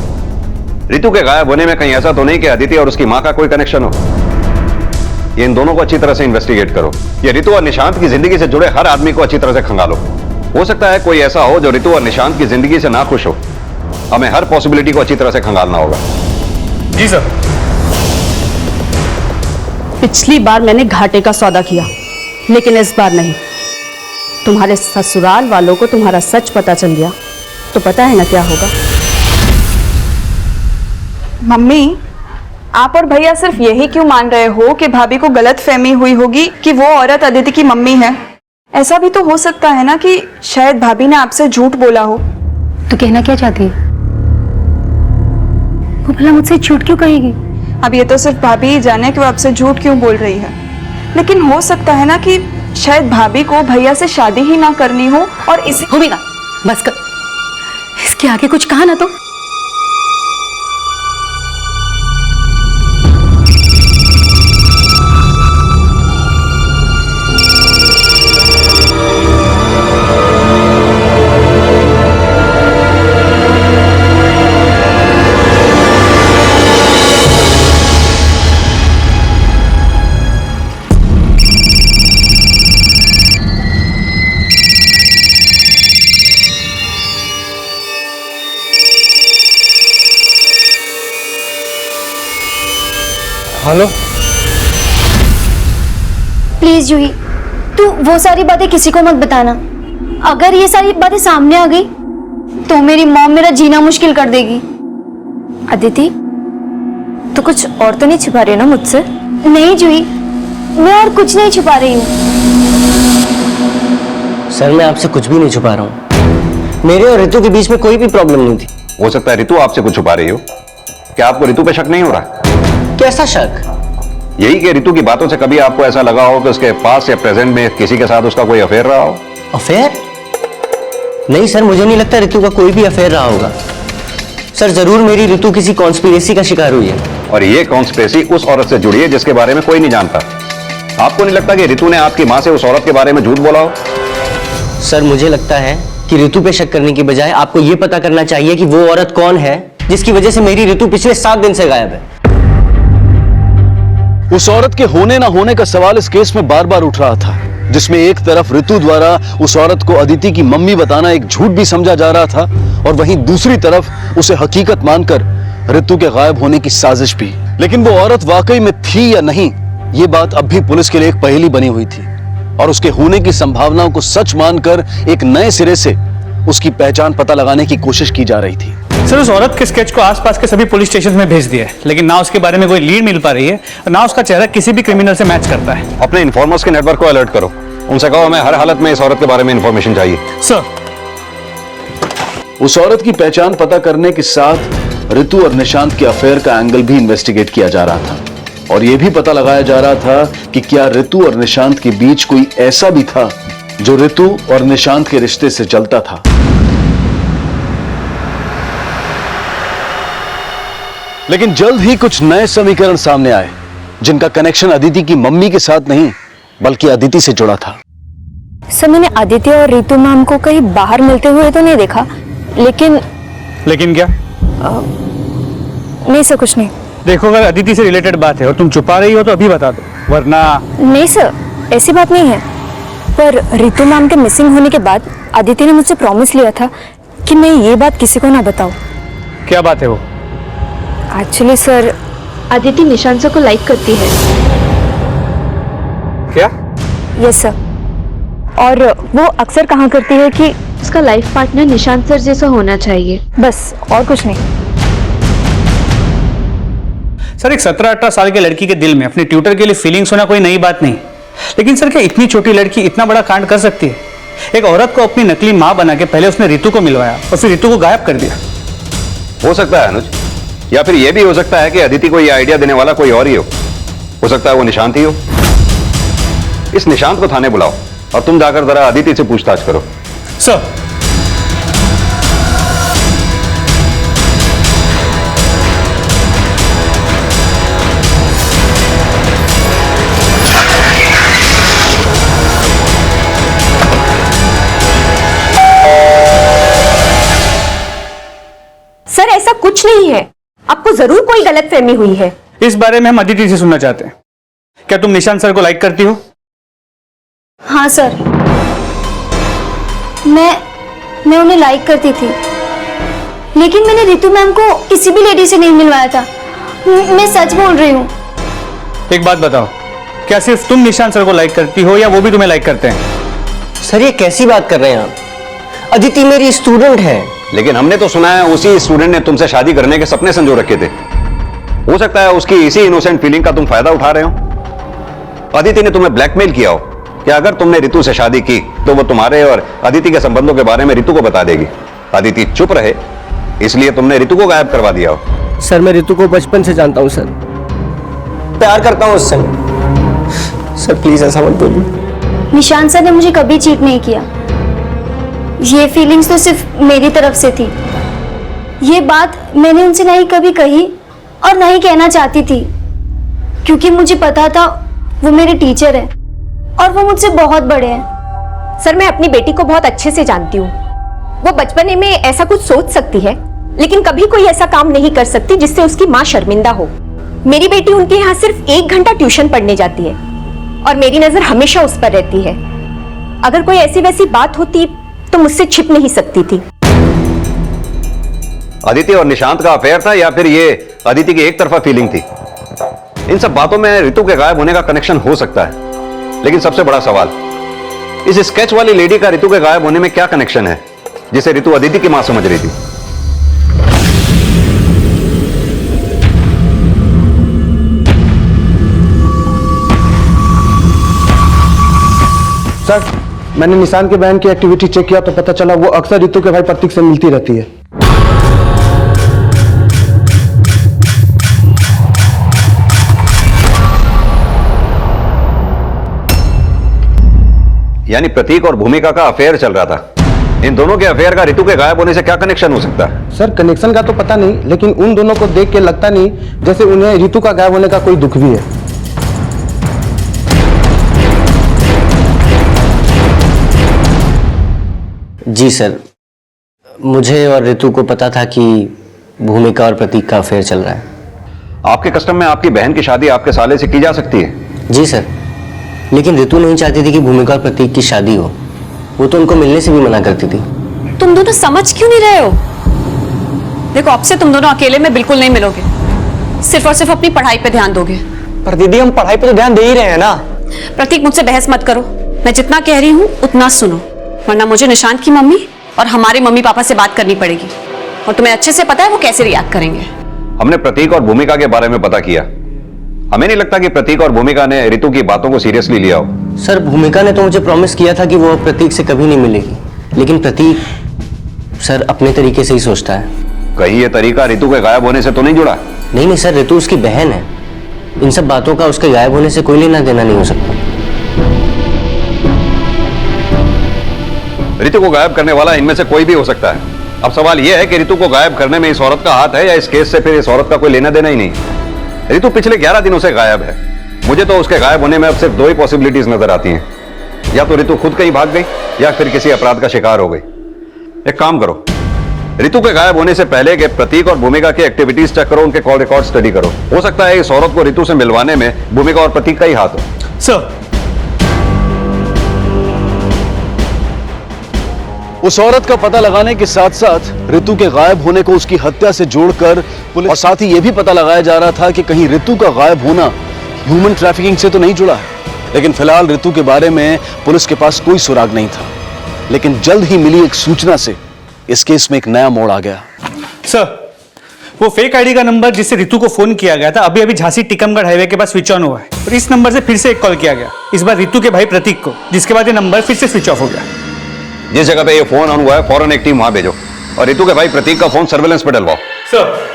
रितु के गायब होने में कहीं ऐसा तो नहीं कि अदिति और उसकी मां का कोई कनेक्शन हो? ये इन दोनों को अच्छी तरह से इन्वेस्टिगेट करो। ये रितु और निशांत की जिंदगी से जुड़े हर आदमी को अच्छी तरह से खंगालो। हो सकता है कोई ऐसा हो जो रितु और निशांत की जिंदगी से ना खुश हो। हमें हर पॉसिबिलिटी को अच्छी तरह से खंगालना होगा। जी सर। पिछली बार मैंने घाटे का सौदा किया, लेकिन इस बार नहीं। तुम्हारे ससुराल वालों को तुम्हारा सच पता चल गया तो पता है ना क्या होगा। मम्मी, आप और भैया सिर्फ यही क्यों मान रहे हो कि भाभी को गलत फहमी हुई होगी कि वो औरत अदिति की मम्मी है? ऐसा भी तो हो सकता है ना कि शायद भाभी ने आपसे झूठ बोला हो। तो कहना क्या चाहती है? वो भला मुझसे झूठ क्यों कहेगी? अब ये तो सिर्फ भाभी ही जाने कि वो आपसे झूठ क्यों बोल रही है, लेकिन हो सकता है ना कि शायद भाभी को भैया से शादी ही ना करनी हो और इसी भूमिका बस कर, इसके आगे कुछ कहा ना तो। हेलो। प्लीज जूही, तू वो सारी बातें किसी को मत बताना। अगर ये सारी बातें सामने आ गई तो मेरी मॉम मेरा जीना मुश्किल कर देगी। अदिति, तो कुछ और तो नहीं छिपा रही ना मुझसे? नहीं जूही, मैं और कुछ नहीं छुपा रही हूँ। सर मैं आपसे कुछ भी नहीं छुपा रहा हूँ। मेरे और रितु के बीच में कोई भी प्रॉब्लम नहीं थी। हो सकता है रितु आपसे कुछ छुपा रही हो। क्या आपको रितु पे शक नहीं हो रहा? कैसा शक? यही कि रितु की बातों से कभी आपको ऐसा लगा हो कि उसके पास या प्रेजेंट में किसी के साथ उसका कोई अफेयर रहा हो? अफेयर? नहीं सर, मुझे नहीं लगता रितु का कोई भी अफेयर रहा होगा। सर जरूर मेरी रितु किसी कॉन्स्पिरेसी का शिकार हुई है। और ये कॉन्स्पिरेसी उस औरत से जुड़ी है जिसके बारे में कोई नहीं जानता। आपको नहीं लगता कि रितु ने आपकी मां से उस औरत के बारे में झूठ बोला हो? सर मुझे लगता है कि रितु पे शक करने की बजाय आपको यह पता करना चाहिए कि वो औरत कौन है जिसकी वजह से मेरी रितु पिछले 7 दिन से गायब है। उस औरत के होने ना होने का सवाल इस केस में बार बार उठ रहा था, जिसमें एक तरफ रितु द्वारा उस औरत को अदिति की मम्मी बताना एक झूठ भी समझा जा रहा था और वहीं दूसरी तरफ उसे हकीकत मानकर रितु के गायब होने की साजिश भी। लेकिन वो औरत वाकई में थी या नहीं, ये बात अब भी पुलिस के लिए एक पहेली बनी हुई थी और उसके होने की संभावनाओं को सच मानकर एक नए सिरे से उसकी पहचान पता लगाने की कोशिश की जा रही थी। सर उस औरत के स्केच को आसपास के सभी पुलिस स्टेशन में भेज दिया है, लेकिन ना उसके बारे में कोई लीड मिल पा रही है और ना उसका चेहरा किसी भी क्रिमिनल से मैच करता है। अपने इन्फॉर्मर्स के नेटवर्क को अलर्ट करो। उनसे कहो हमें हर हालत में इस औरत के बारे में इंफॉर्मेशन चाहिए। सर उस औरत की पहचान पता करने के साथ रितु और निशांत के अफेयर का एंगल भी इन्वेस्टिगेट किया जा रहा था और यह भी पता लगाया जा रहा था कि क्या रितु और निशांत के बीच कोई ऐसा भी था जो रितु और निशांत के रिश्ते से जलता था। लेकिन जल्द ही कुछ नए समीकरण सामने आए जिनका कनेक्शन अदिति की मम्मी के साथ नहीं बल्कि अदिति से जुड़ा था। सर मैंने अदिति और रितु मैम को कहीं बाहर मिलते हुए तो नहीं देखा, लेकिन क्या? नहीं सर, कुछ नहीं। देखो अगर अदिति से रिलेटेड बात है और तुम छुपा रही हो तो अभी बता दो, वरना। नहीं सर, ऐसी बात नहीं है, पर रितु मैम के मिसिंग होने के बाद अदिति ने मुझसे प्रॉमिस लिया था कि मैं ये बात किसी को ना बताऊं। क्या बात है वो? एक्चुअली सर, अदिति निशांत को लाइक करती है। क्या? यस सर, और वो अक्सर कहा करती है कि उसका लाइफ पार्टनर निशांत सर जैसा होना चाहिए, बस और कुछ नहीं। सर, एक 17-18 साल के लड़की के दिल में अपने ट्यूटर के लिए फीलिंग्स होना कोई नई बात नहीं, लेकिन सर क्या इतनी छोटी लड़की इतना बड़ा कांड कर सकती है? एक औरत को अपनी नकली मां बना के पहले उसने रितु को मिलवाया और फिर रितु को गायब कर दिया। हो सकता है अनुज, या फिर यह भी हो सकता है कि अदिति को यह आइडिया देने वाला कोई और ही हो सकता है वो निशांत ही हो। इस निशांत को थाने बुलाओ और तुम जाकर जरा अदिति से पूछताछ करो। सर, सर ऐसा कुछ नहीं है, आपको जरूर कोई गलतफहमी हुई है। इस बारे में हम अदिति से सुनना चाहते हैं। क्या तुम निशांत सर को लाइक करती हो? हाँ सर, मैं उन्हें लाइक करती थी, लेकिन मैंने रितु मैम को किसी भी लेडी से नहीं मिलवाया था। मैं सच बोल रही हूँ। एक बात बताओ, क्या सिर्फ तुम निशांत सर को लाइक करती हो या वो भी तुम्हें लाइक करते हैं? सर ये कैसी बात कर रहे हैं आप? अदिति मेरी स्टूडेंट है। लेकिन हमने तो सुना है उसी स्टूडेंट ने तुमसे शादी करने के सपने संजो रखे थे। हो सकता है उसकी इसी इनोसेंट फीलिंग का तुम फायदा उठा रहे हो। अदिति ने तुम्हें ब्लैकमेल किया हो कि अगर तुमने रितु से शादी की तो वो तुम्हारे और अदिति के संबंधों के बारे में रितु को बता देगी। अदिति चुप रहे इसलिए तुमने रितु को गायब करवा दिया हो। सर मैं रितु को बचपन से जानता हूँ सर, प्यार करता हूँ उससे। सर प्लीज ऐसा मत बोलिए। निशांत सर ने मुझे कभी चीट नहीं किया। ये फीलिंग्स तो सिर्फ मेरी तरफ से थी। ये बात मैंने उनसे नहीं कभी कही और नहीं कहना चाहती थी, क्योंकि मुझे पता था वो मेरे टीचर हैं और वो मुझसे बहुत बड़े हैं। सर मैं अपनी बेटी को बहुत अच्छे से जानती हूँ। वो बचपने में ऐसा कुछ सोच सकती है, लेकिन कभी कोई ऐसा काम नहीं कर सकती जिससे उसकी माँ शर्मिंदा हो। मेरी बेटी उनके यहाँ सिर्फ 1 घंटा ट्यूशन पढ़ने जाती है और मेरी नजर हमेशा उस पर रहती है। अगर कोई ऐसी वैसी बात होती तो मुझसे छिप नहीं सकती थी। अदिति और निशांत का अफेयर था या फिर ये अदिति की एक तरफा फीलिंग थी? इन सब बातों में रितु के गायब होने का कनेक्शन हो सकता है, लेकिन सबसे बड़ा सवाल इस स्केच वाली लेडी का रितु के गायब होने में क्या कनेक्शन है जिसे रितु अदिति की मां समझ रही थी? सर मैंने निशांत के बहन की एक्टिविटी चेक किया तो पता चला वो अक्सर रितु के भाई प्रतीक से मिलती रहती है। यानी प्रतीक और भूमिका का अफेयर चल रहा था। इन दोनों के अफेयर का रितु के गायब होने से क्या कनेक्शन हो सकता है? सर कनेक्शन का तो पता नहीं, लेकिन उन दोनों को देख के लगता नहीं जैसे उन्हें रितु का गायब होने का कोई दुख भी है। जी सर, मुझे और रितु को पता था कि भूमिका और प्रतीक का अफेयर चल रहा है। आपके कस्टम में आपकी बहन की शादी आपके साले से की जा सकती है? जी सर, लेकिन रितु नहीं चाहती थी कि भूमिका और प्रतीक की शादी हो। वो तो उनको मिलने से भी मना करती थी। तुम दोनों समझ क्यों नहीं रहे हो? देखो अब से तुम दोनों अकेले में बिल्कुल नहीं मिलोगे, सिर्फ और सिर्फ अपनी पढ़ाई पे ध्यान दोगे। पर दीदी हम पढ़ाई पे तो ध्यान दे ही रहे हैं ना। प्रतीक मुझसे बहस मत करो, मैं जितना कह रही हूँ उतना सुनो, वरना मुझे निशांत की मम्मी और हमारे मम्मी पापा से बात करनी पड़ेगी और तुम्हें अच्छे से पता है वो कैसे रिएक्ट करेंगे। हमने प्रतीक और भूमिका के बारे में पता किया। हमें नहीं लगता कि प्रतीक और भूमिका ने रितु की बातों को सीरियसली लिया हो। सर भूमिका ने तो मुझे प्रॉमिस किया था कि वो प्रतीक से कभी नहीं मिलेगी, लेकिन प्रतीक सर अपने तरीके से ही सोचता है। कहीं ये तरीका रितु के गायब होने से तो नहीं जुड़ा? नहीं सर, रितु उसकी बहन है। इन सब बातों का उसके गायब होने से कोई लेना देना नहीं हो सकता। रितु को गायब करने वाला इनमें से कोई भी हो सकता है। अब सवाल यह है कि रितु को गायब करने में इस औरत का हाथ है या इस केस से फिर इस औरत का कोई लेना देना ही नहीं। रितु पिछले 11 दिनों से गायब है। मुझे तो उसके गायब होने में अब सिर्फ 2 ही पॉसिबिलिटीज नजर आती हैं, या तो रितु खुद कहीं भाग गई या फिर किसी अपराध का शिकार हो गई। एक काम करो, रितु के गायब होने से पहले के प्रतीक और भूमिका की एक्टिविटीज चेक करो, उनके कॉल रिकॉर्ड स्टडी करो। हो सकता है इस औरत को रितु से मिलवाने में भूमिका और प्रतीक का ही हाथ हो। सर, उस औरत का पता लगाने के साथ साथ रितु के गायब होने को उसकी हत्या से जोड़कर पुलिस, और साथ ही यह भी पता लगाया जा रहा था कि कहीं रितु का गायब होना ह्यूमन ट्रैफिकिंग से तो नहीं जुड़ा है। लेकिन फिलहाल रितु के बारे में पुलिस के पास कोई सुराग नहीं था। लेकिन जल्द ही मिली एक सूचना से इस केस में एक नया मोड़ आ गया। सर, वो फेक आईडी का नंबर जिससे रितु को फोन किया गया था अभी अभी झांसी टीकमगढ़ हाईवे के पास स्विच ऑन हुआ है और इस नंबर से फिर से एक कॉल किया गया, इस बार रितु के भाई प्रतीक को, जिसके बाद ये नंबर फिर से स्विच ऑफ हो गया। जिस जगह पे ये फोन ऑन हुआ है फौरन एक टीम वहां भेजो और रितु के भाई प्रतीक का फोन सर्वेलेंस पे डलवाओ। सर।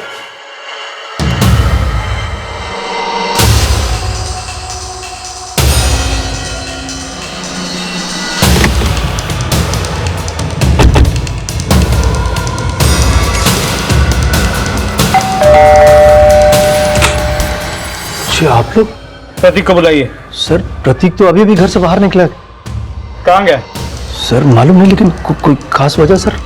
आप लोग? प्रतीक को बुलाइए। सर प्रतीक तो अभी घर से बाहर निकला। कहाँ गया? सर मालूम नहीं, लेकिन कोई खास वजह सर?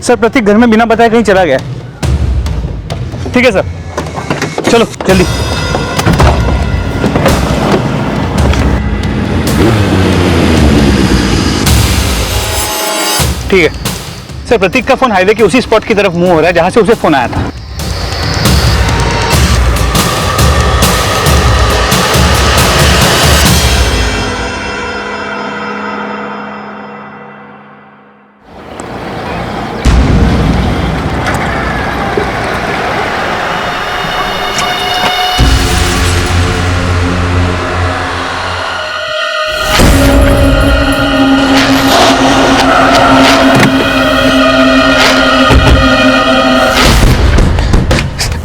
सर प्रतीक घर में बिना बताए कहीं चला गया। ठीक है सर, चलो जल्दी। ठीक है सर, प्रतीक का फोन हाईवे के उसी स्पॉट की तरफ मूव हो रहा है जहां से उसे फोन आया था।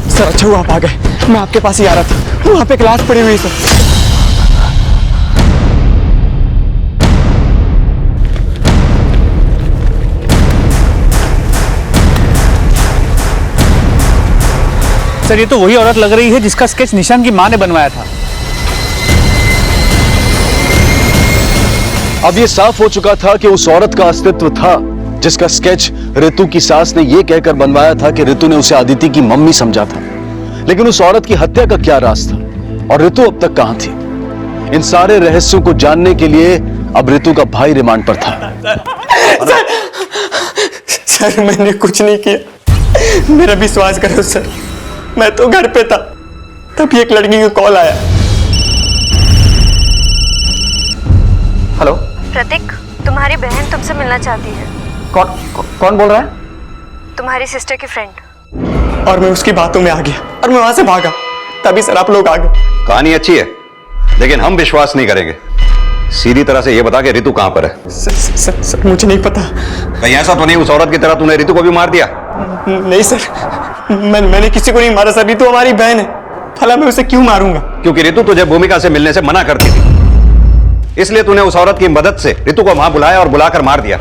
सर अच्छा हुआ आप आ गए, मैं आपके पास ही आ रहा था, वहां पे क्लास पड़ी हुई सर। सर ये तो वही औरत लग रही है जिसका स्केच निशान की मां ने बनवाया था। अब ये साफ हो चुका था कि उस औरत का अस्तित्व था जिसका स्केच रितु की सास ने यह कहकर बनवाया था कि रितु ने उसे अदिति की मम्मी समझा था। लेकिन उस औरत की हत्या का क्या राज था और रितु अब तक कहां थी? इन सारे रहस्यों को जानने के लिए अब रितु का भाई रिमांड पर था। सर मैंने कुछ नहीं किया, मेरा विश्वास करो सर, मैं तो घर पे था तभी एक लड़की का कॉल आया। हेलो प्रतीक, तुम्हारी बहन तुमसे मिलना चाहती है। कौन बोल रहा है? तुम्हारी सिस्टर की फ्रेंड। और मैं उसकी बातों में आ गया और मैं वहां से भागा, तभी सर आप लोग आ गए। कहानी अच्छी है लेकिन हम विश्वास नहीं करेंगे। सीधी तरह से ये बता के रितु कहां पर है? सर मुझे नहीं पता। कहीं ऐसा तो नहीं उस औरत की तरह तूने रितु को भी मार दिया? नहीं सर, मैंने किसी को नहीं मारा सर, रितु हमारी बहन है, भला मैं उसे क्यों मारूंगा? क्योंकि रितु तुझे भूमिका से मिलने से मना करती थी, इसलिए तूने उस औरत की मदद से रितु को वहां बुलाया और बुलाकर मार दिया।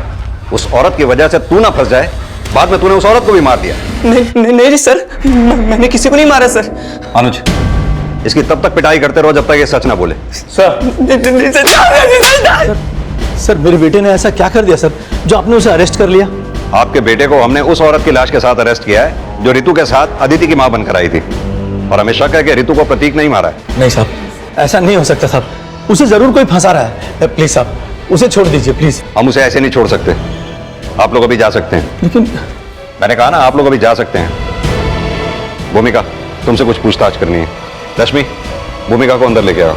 उस औरत की वजह से तू ना फंस जाए, बाद में तूने उस औरत को भी मार दिया। नहीं सर, मैंने किसी को नहीं मारा सर। अनुज, इसकी तब तक पिटाई करते रहो जब तक ये सच ना बोले। सर मेरे बेटे ने ऐसा क्या कर दिया सर जो आपने उसे अरेस्ट कर लिया? आपके बेटे को हमने उस औरत की लाश के साथ अरेस्ट किया है जो रितु के साथ अदिति की मां बनकर आई थी, और हमें शक है कि रितु को प्रतीक नहीं मारा है। नहीं साहब, ऐसा नहीं हो सकता साहब, उसे जरूर कोई फंसा रहा है। प्लीज साहब उसे छोड़ दीजिए प्लीज। हम उसे ऐसे नहीं छोड़ सकते, आप लोग अभी जा सकते हैं। लेकिन मैंने कहा ना आप लोग अभी जा सकते हैं। भूमिका, तुमसे कुछ पूछताछ करनी है। रश्मि, भूमिका को अंदर लेके आओ।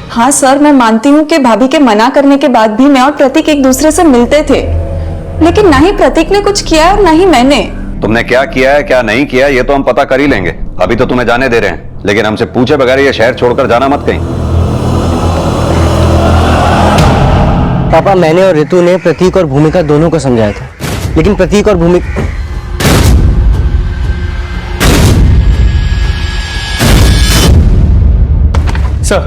हाँ सर, मैं मानती हूँ कि भाभी के मना करने के बाद भी मैं और प्रतीक एक दूसरे से मिलते थे, लेकिन ना ही प्रतीक ने कुछ किया और ना ही मैंने। तुमने क्या किया है क्या नहीं किया ये तो हम पता कर ही लेंगे, अभी तो तुम्हें जाने दे रहे हैं, लेकिन हमसे पूछे बगैर ये शहर छोड़कर जाना मत कहीं। पापा, मैंने और रितु ने प्रतीक और भूमिका दोनों को समझाया था, लेकिन प्रतीक और भूमिका सर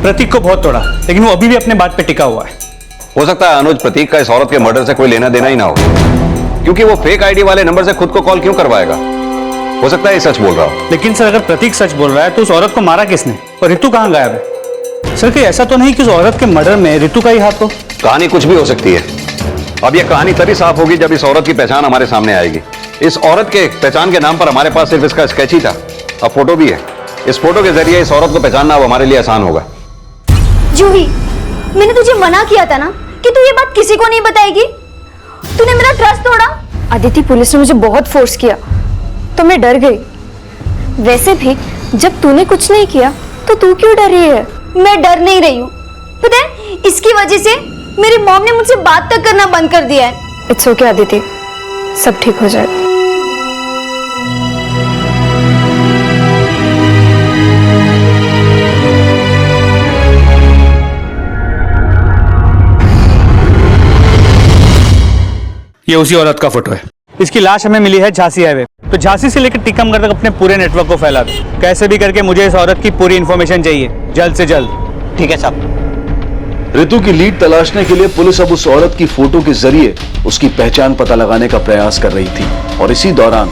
प्रतीक को बहुत तोड़ा, लेकिन वो अभी भी अपने बात पे टिका हुआ है। हो सकता है अनुज प्रतीक का इस औरत के मर्डर से कोई लेना देना ही ना हो, क्योंकि वो फेक आईडी वाले नंबर से खुद को कॉल क्यों करवाएगा? हो सकता है ये सच बोल रहा हो। लेकिन सर अगर प्रतीक सच बोल रहा है तो उस औरत को मारा किसने और रितु कहाँ गायब है? सर कहीं ऐसा तो नहीं कि उस औरत के मर्डर में रितु का ही हाथ हो? कहानी कुछ भी हो सकती है। अब ये कहानी तभी साफ होगी जब इस औरत की पहचान हमारे सामने आएगी। इस औरत के पहचान के नाम पर हमारे पास सिर्फ इसका स्केच ही था, अब फोटो भी है। इस फोटो के जरिए इस औरत को पहचानना अब हमारे लिए आसान होगा। जूही, मैंने तुझे मना किया था ना कि तू ये बात किसी को नहीं बताएगी। तूने मेरा ट्रस्ट तोड़ा। अदिति, पुलिस ने मुझे बहुत फोर्स किया तो मैं डर गई। वैसे भी जब तूने कुछ नहीं किया तो तू क्यों डर रही है? मैं डर नहीं रही हूँ। पता है, इसकी वजह से मेरी मॉम ने मुझसे बात तक करना बंद कर दिया है। इट्स ओके अदिति, सब ठीक हो जाएगा। ये उसी औरत का फोटो है। इसकी लाश हमें मिली है झांसी हाईवे। तो झांसी से लेकर टीकमगढ़ तक अपने पूरे नेटवर्क को फैला दो। कैसे भी करके मुझे इस औरत की पूरी इंफॉर्मेशन चाहिए, जल्द से जल्द। ठीक है साहब। रितु की लीड तलाशने के लिए पुलिस अब उस औरत की फोटो के जरिए उसकी पहचान पता लगाने का प्रयास कर रही थी और इसी दौरान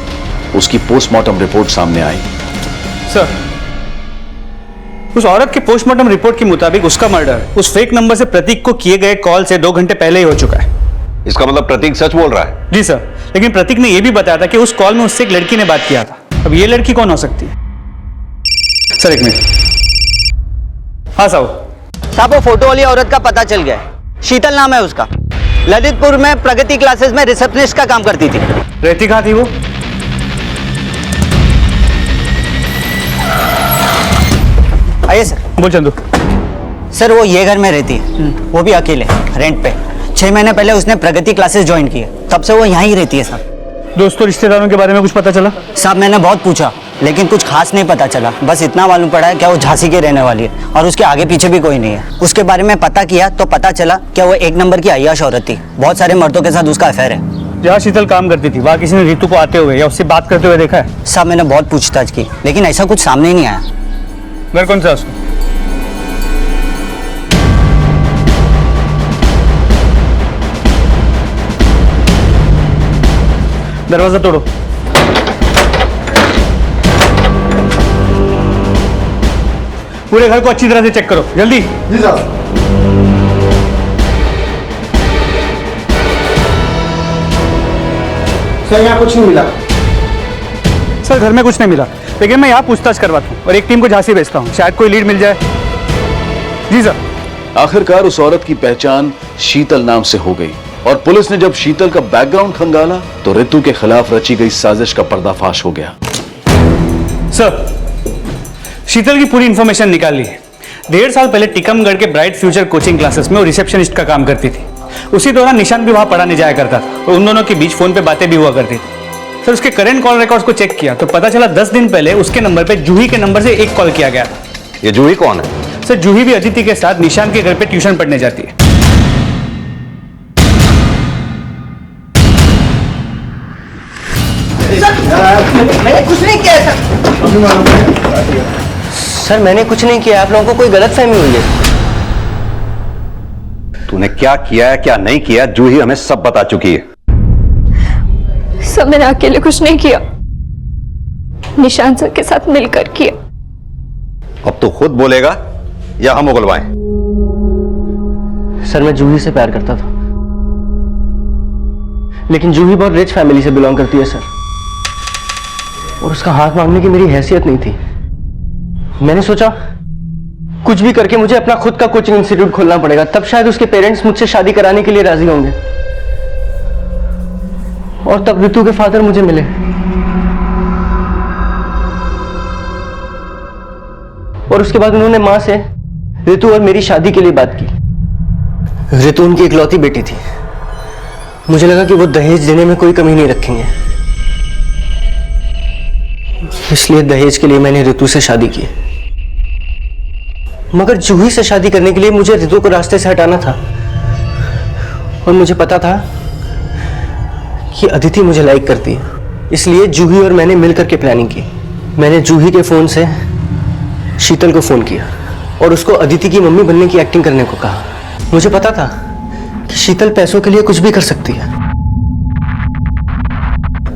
उसकी पोस्टमार्टम रिपोर्ट सामने आई। सर, उस औरत के पोस्टमार्टम रिपोर्ट के मुताबिक उसका मर्डर उस फेक नंबर से प्रतीक को किए गए कॉल से 2 घंटे पहले ही हो चुका है। इसका मतलब प्रतीक सच बोल रहा है? जी सर, लेकिन प्रतीक ने यह भी बताया था कि उस कॉल में उससे एक लड़की ने बात किया था। अब ये लड़की कौन हो सकती है? सर एक मिनट। हाँ साहब, वो फोटो वाली औरत का पता चल गया है। शीतल नाम है उसका। ललितपुर में प्रगति क्लासेस में रिसेप्शनिस्ट का काम करती थी। रहती कहाँ थी वो? आइए सर। बोल चंदू। सर वो ये घर में रहती है, वो भी अकेले, रेंट पे। 6 महीने पहले उसने प्रगति क्लासेस ज्वाइन की है, तब से वो यहाँ ही रहती है सर। दोस्तों रिश्तेदारों के बारे में कुछ पता चला? साहब मैंने बहुत पूछा, लेकिन कुछ खास नहीं पता चला। बस इतना मालूम पड़ा है कि वो झांसी की रहने वाली है और उसके आगे पीछे भी कोई नहीं है। उसके बारे में पता किया तो पता चला कि वो 1 नंबर की अय्याश औरत थी। बहुत सारे मर्दों के साथ उसका अफेयर है। जहाँ शीतल काम करती थी वहाँ किसी ने रितु को आते हुए या उससे बात करते हुए देखा है? साहब मैंने बहुत पूछताछ की, लेकिन ऐसा कुछ सामने ही नहीं आया। घर कौन सा उसको? दरवाजा तोड़ो। पूरे घर को अच्छी तरह से चेक करो, जल्दी। जी साहब। सर यहाँ कुछ नहीं मिला। सर घर में कुछ नहीं मिला, लेकिन मैं यहाँ पूछताछ करवाता हूँ और एक टीम को झांसी भेजता हूँ, शायद कोई लीड मिल जाए। जी सर। आखिरकार उस औरत की पहचान शीतल नाम से हो गई और पुलिस ने जब शीतल का बैकग्राउंड खंगाला तो रितु के खिलाफ रची गई साजिश का पर्दाफाश हो गया। सर, शीतल की पूरी इंफॉर्मेशन निकाल ली है। 1.5 साल पहले टीकमगढ़ के ब्राइट फ्यूचर कोचिंग क्लासेस में वो रिसेप्शनिस्ट का काम करती थी। उसी दौरान निशांत भी वहां पढ़ाने जाया करता था और उन दोनों के बीच फोन पे बातें भी हुआ करती थी। सर उसके करंट कॉल रिकॉर्ड्स को चेक किया तो पता चला 10 दिन पहले उसके नंबर पे जूही के नंबर से एक कॉल किया गया था। ये जूही कौन है? सर जूही भी अदिति के साथ निशांत के घर पे ट्यूशन पढ़ने जाती है। मैंने कुछ नहीं किया सर, मैंने कुछ नहीं किया। आप लोगों को कोई गलतफहमी हुई है। तूने क्या किया है क्या नहीं किया जूही हमें सब बता चुकी है। सब मैंने अकेले कुछ नहीं किया, निशांत सर के साथ मिलकर किया। अब तू खुद बोलेगा या हम उगलवाएं? सर मैं जूही से प्यार करता था, लेकिन जूही बहुत रिच फैमिली से बिलोंग करती है सर, और उसका हाथ मांगने की मेरी हैसियत नहीं थी। मैंने सोचा कुछ भी करके मुझे अपना खुद का कोचिंग इंस्टीट्यूट खोलना पड़ेगा, तब शायद उसके पेरेंट्स मुझसे शादी कराने के लिए राजी होंगे। और तब रितु के फादर मुझे मिले। और उसके बाद उन्होंने मां से रितु और मेरी शादी के लिए बात की। रितु उनकी इकलौती बेटी थी। मुझे लगा कि वो दहेज देने में कोई कमी नहीं रखेंगे, इसलिए दहेज के लिए मैंने रितु से शादी की। मगर जूही से शादी करने के लिए मुझे रितु को रास्ते से हटाना था, और मुझे पता था कि अदिति मुझे लाइक करती है, इसलिए जूही और मैंने मिलकर के प्लानिंग की। मैंने जूही के फोन से शीतल को फोन किया और उसको अदिति की मम्मी बनने की एक्टिंग करने को कहा। मुझे पता था कि शीतल पैसों के लिए कुछ भी कर सकती है।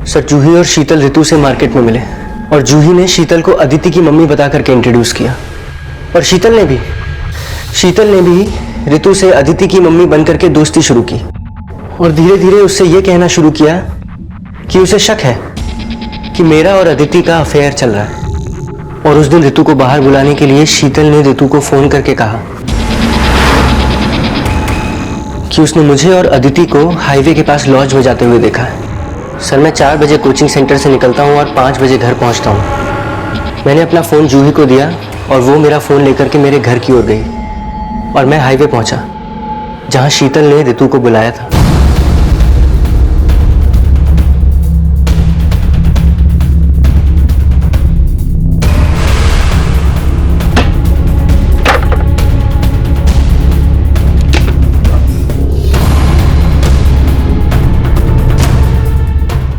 सर जूही और शीतल रितु से मार्केट में मिले और जूही ने शीतल को अदिति की मम्मी बता करके इंट्रोड्यूस किया, और शीतल ने भी रितु से अदिति की मम्मी बनकर के दोस्ती शुरू की, और धीरे धीरे उससे यह कहना शुरू किया कि उसे शक है कि मेरा और अदिति का अफेयर चल रहा है। और उस दिन रितु को बाहर बुलाने के लिए शीतल ने रितु को फोन करके कहा कि उसने मुझे और अदिति को हाईवे के पास लॉज में जाते हुए देखा है। सर मैं 4 बजे कोचिंग सेंटर से निकलता हूँ और 5 बजे घर पहुँचता हूँ। मैंने अपना फ़ोन जूही को दिया और वो मेरा फ़ोन लेकर के मेरे घर की ओर गई और मैं हाईवे पहुंचा जहां शीतल ने ऋतु को बुलाया था।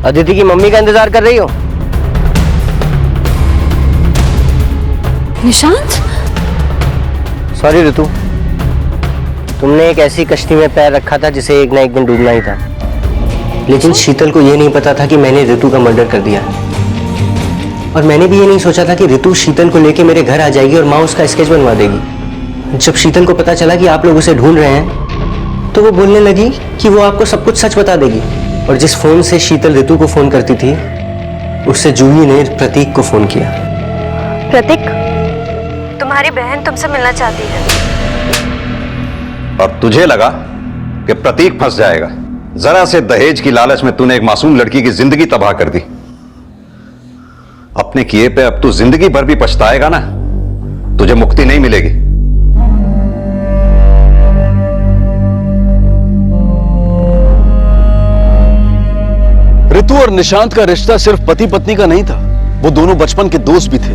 अदिति की मम्मी का इंतजार कर रही हो? निशांत, सॉरी ऋतु, तुमने एक ऐसी कश्ती में पैर रखा था जिसे एक ना एक दिन डूबना ही था। लेकिन शीतल को यह नहीं पता था कि मैंने ऋतु का मर्डर कर दिया। और मैंने भी ये नहीं सोचा था कि ऋतु शीतल को लेके मेरे घर आ जाएगी और माँ उसका स्केच बनवा देगी। जब शीतल को पता चला कि आप लोग उसे ढूंढ रहे हैं तो वो बोलने लगी कि वो आपको सब कुछ सच बता देगी। और जिस फोन से शीतल ऋतु को फोन करती थी उससे जूही ने प्रतीक को फोन किया। प्रतीक, तुम्हारी बहन तुमसे मिलना चाहती है। और तुझे लगा कि प्रतीक फंस जाएगा? जरा से दहेज की लालच में तूने एक मासूम लड़की की जिंदगी तबाह कर दी। अपने किए पे अब तू जिंदगी भर भी पछताएगा ना, तुझे मुक्ति नहीं मिलेगी। ऋतु और निशांत का रिश्ता सिर्फ पति पत्नी का नहीं था, वो दोनों बचपन के दोस्त भी थे।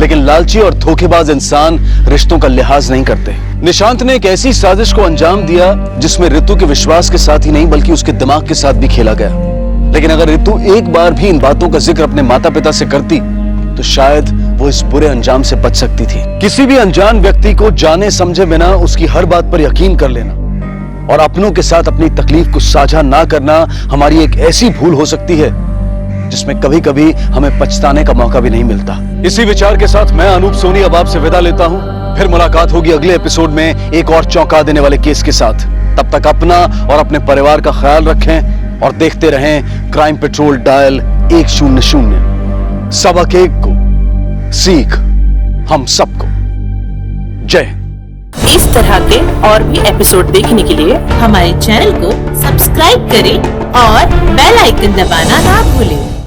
लेकिन लालची और धोखेबाज इंसान रिश्तों का लिहाज नहीं करते। निशांत ने एक ऐसी साजिश को अंजाम दिया जिसमें ऋतु के विश्वास के साथ ही नहीं बल्कि उसके दिमाग के साथ भी खेला गया। लेकिन अगर ऋतु एक बार भी इन बातों का जिक्र अपने माता पिता से करती तो शायद वो इस बुरे अंजाम से बच सकती थी। किसी भी अनजान व्यक्ति को जाने समझे बिना उसकी हर बात पर यकीन कर लेना और अपनों के साथ अपनी तकलीफ को साझा ना करना हमारी एक ऐसी भूल हो सकती है जिसमें कभी कभी हमें पछताने का मौका भी नहीं मिलता। इसी विचार के साथ मैं अनूप सोनी अब आपसे विदा लेता हूं। फिर मुलाकात होगी अगले एपिसोड में एक और चौंका देने वाले केस के साथ। तब तक अपना और अपने परिवार का ख्याल रखें और देखते रहें क्राइम पेट्रोल डायल 100। सबक एक को सीख हम सबको। जय हिंद। इस तरह के और भी एपिसोड देखने के लिए हमारे चैनल को सब्सक्राइब करें और बेल आइकन दबाना ना भूलें।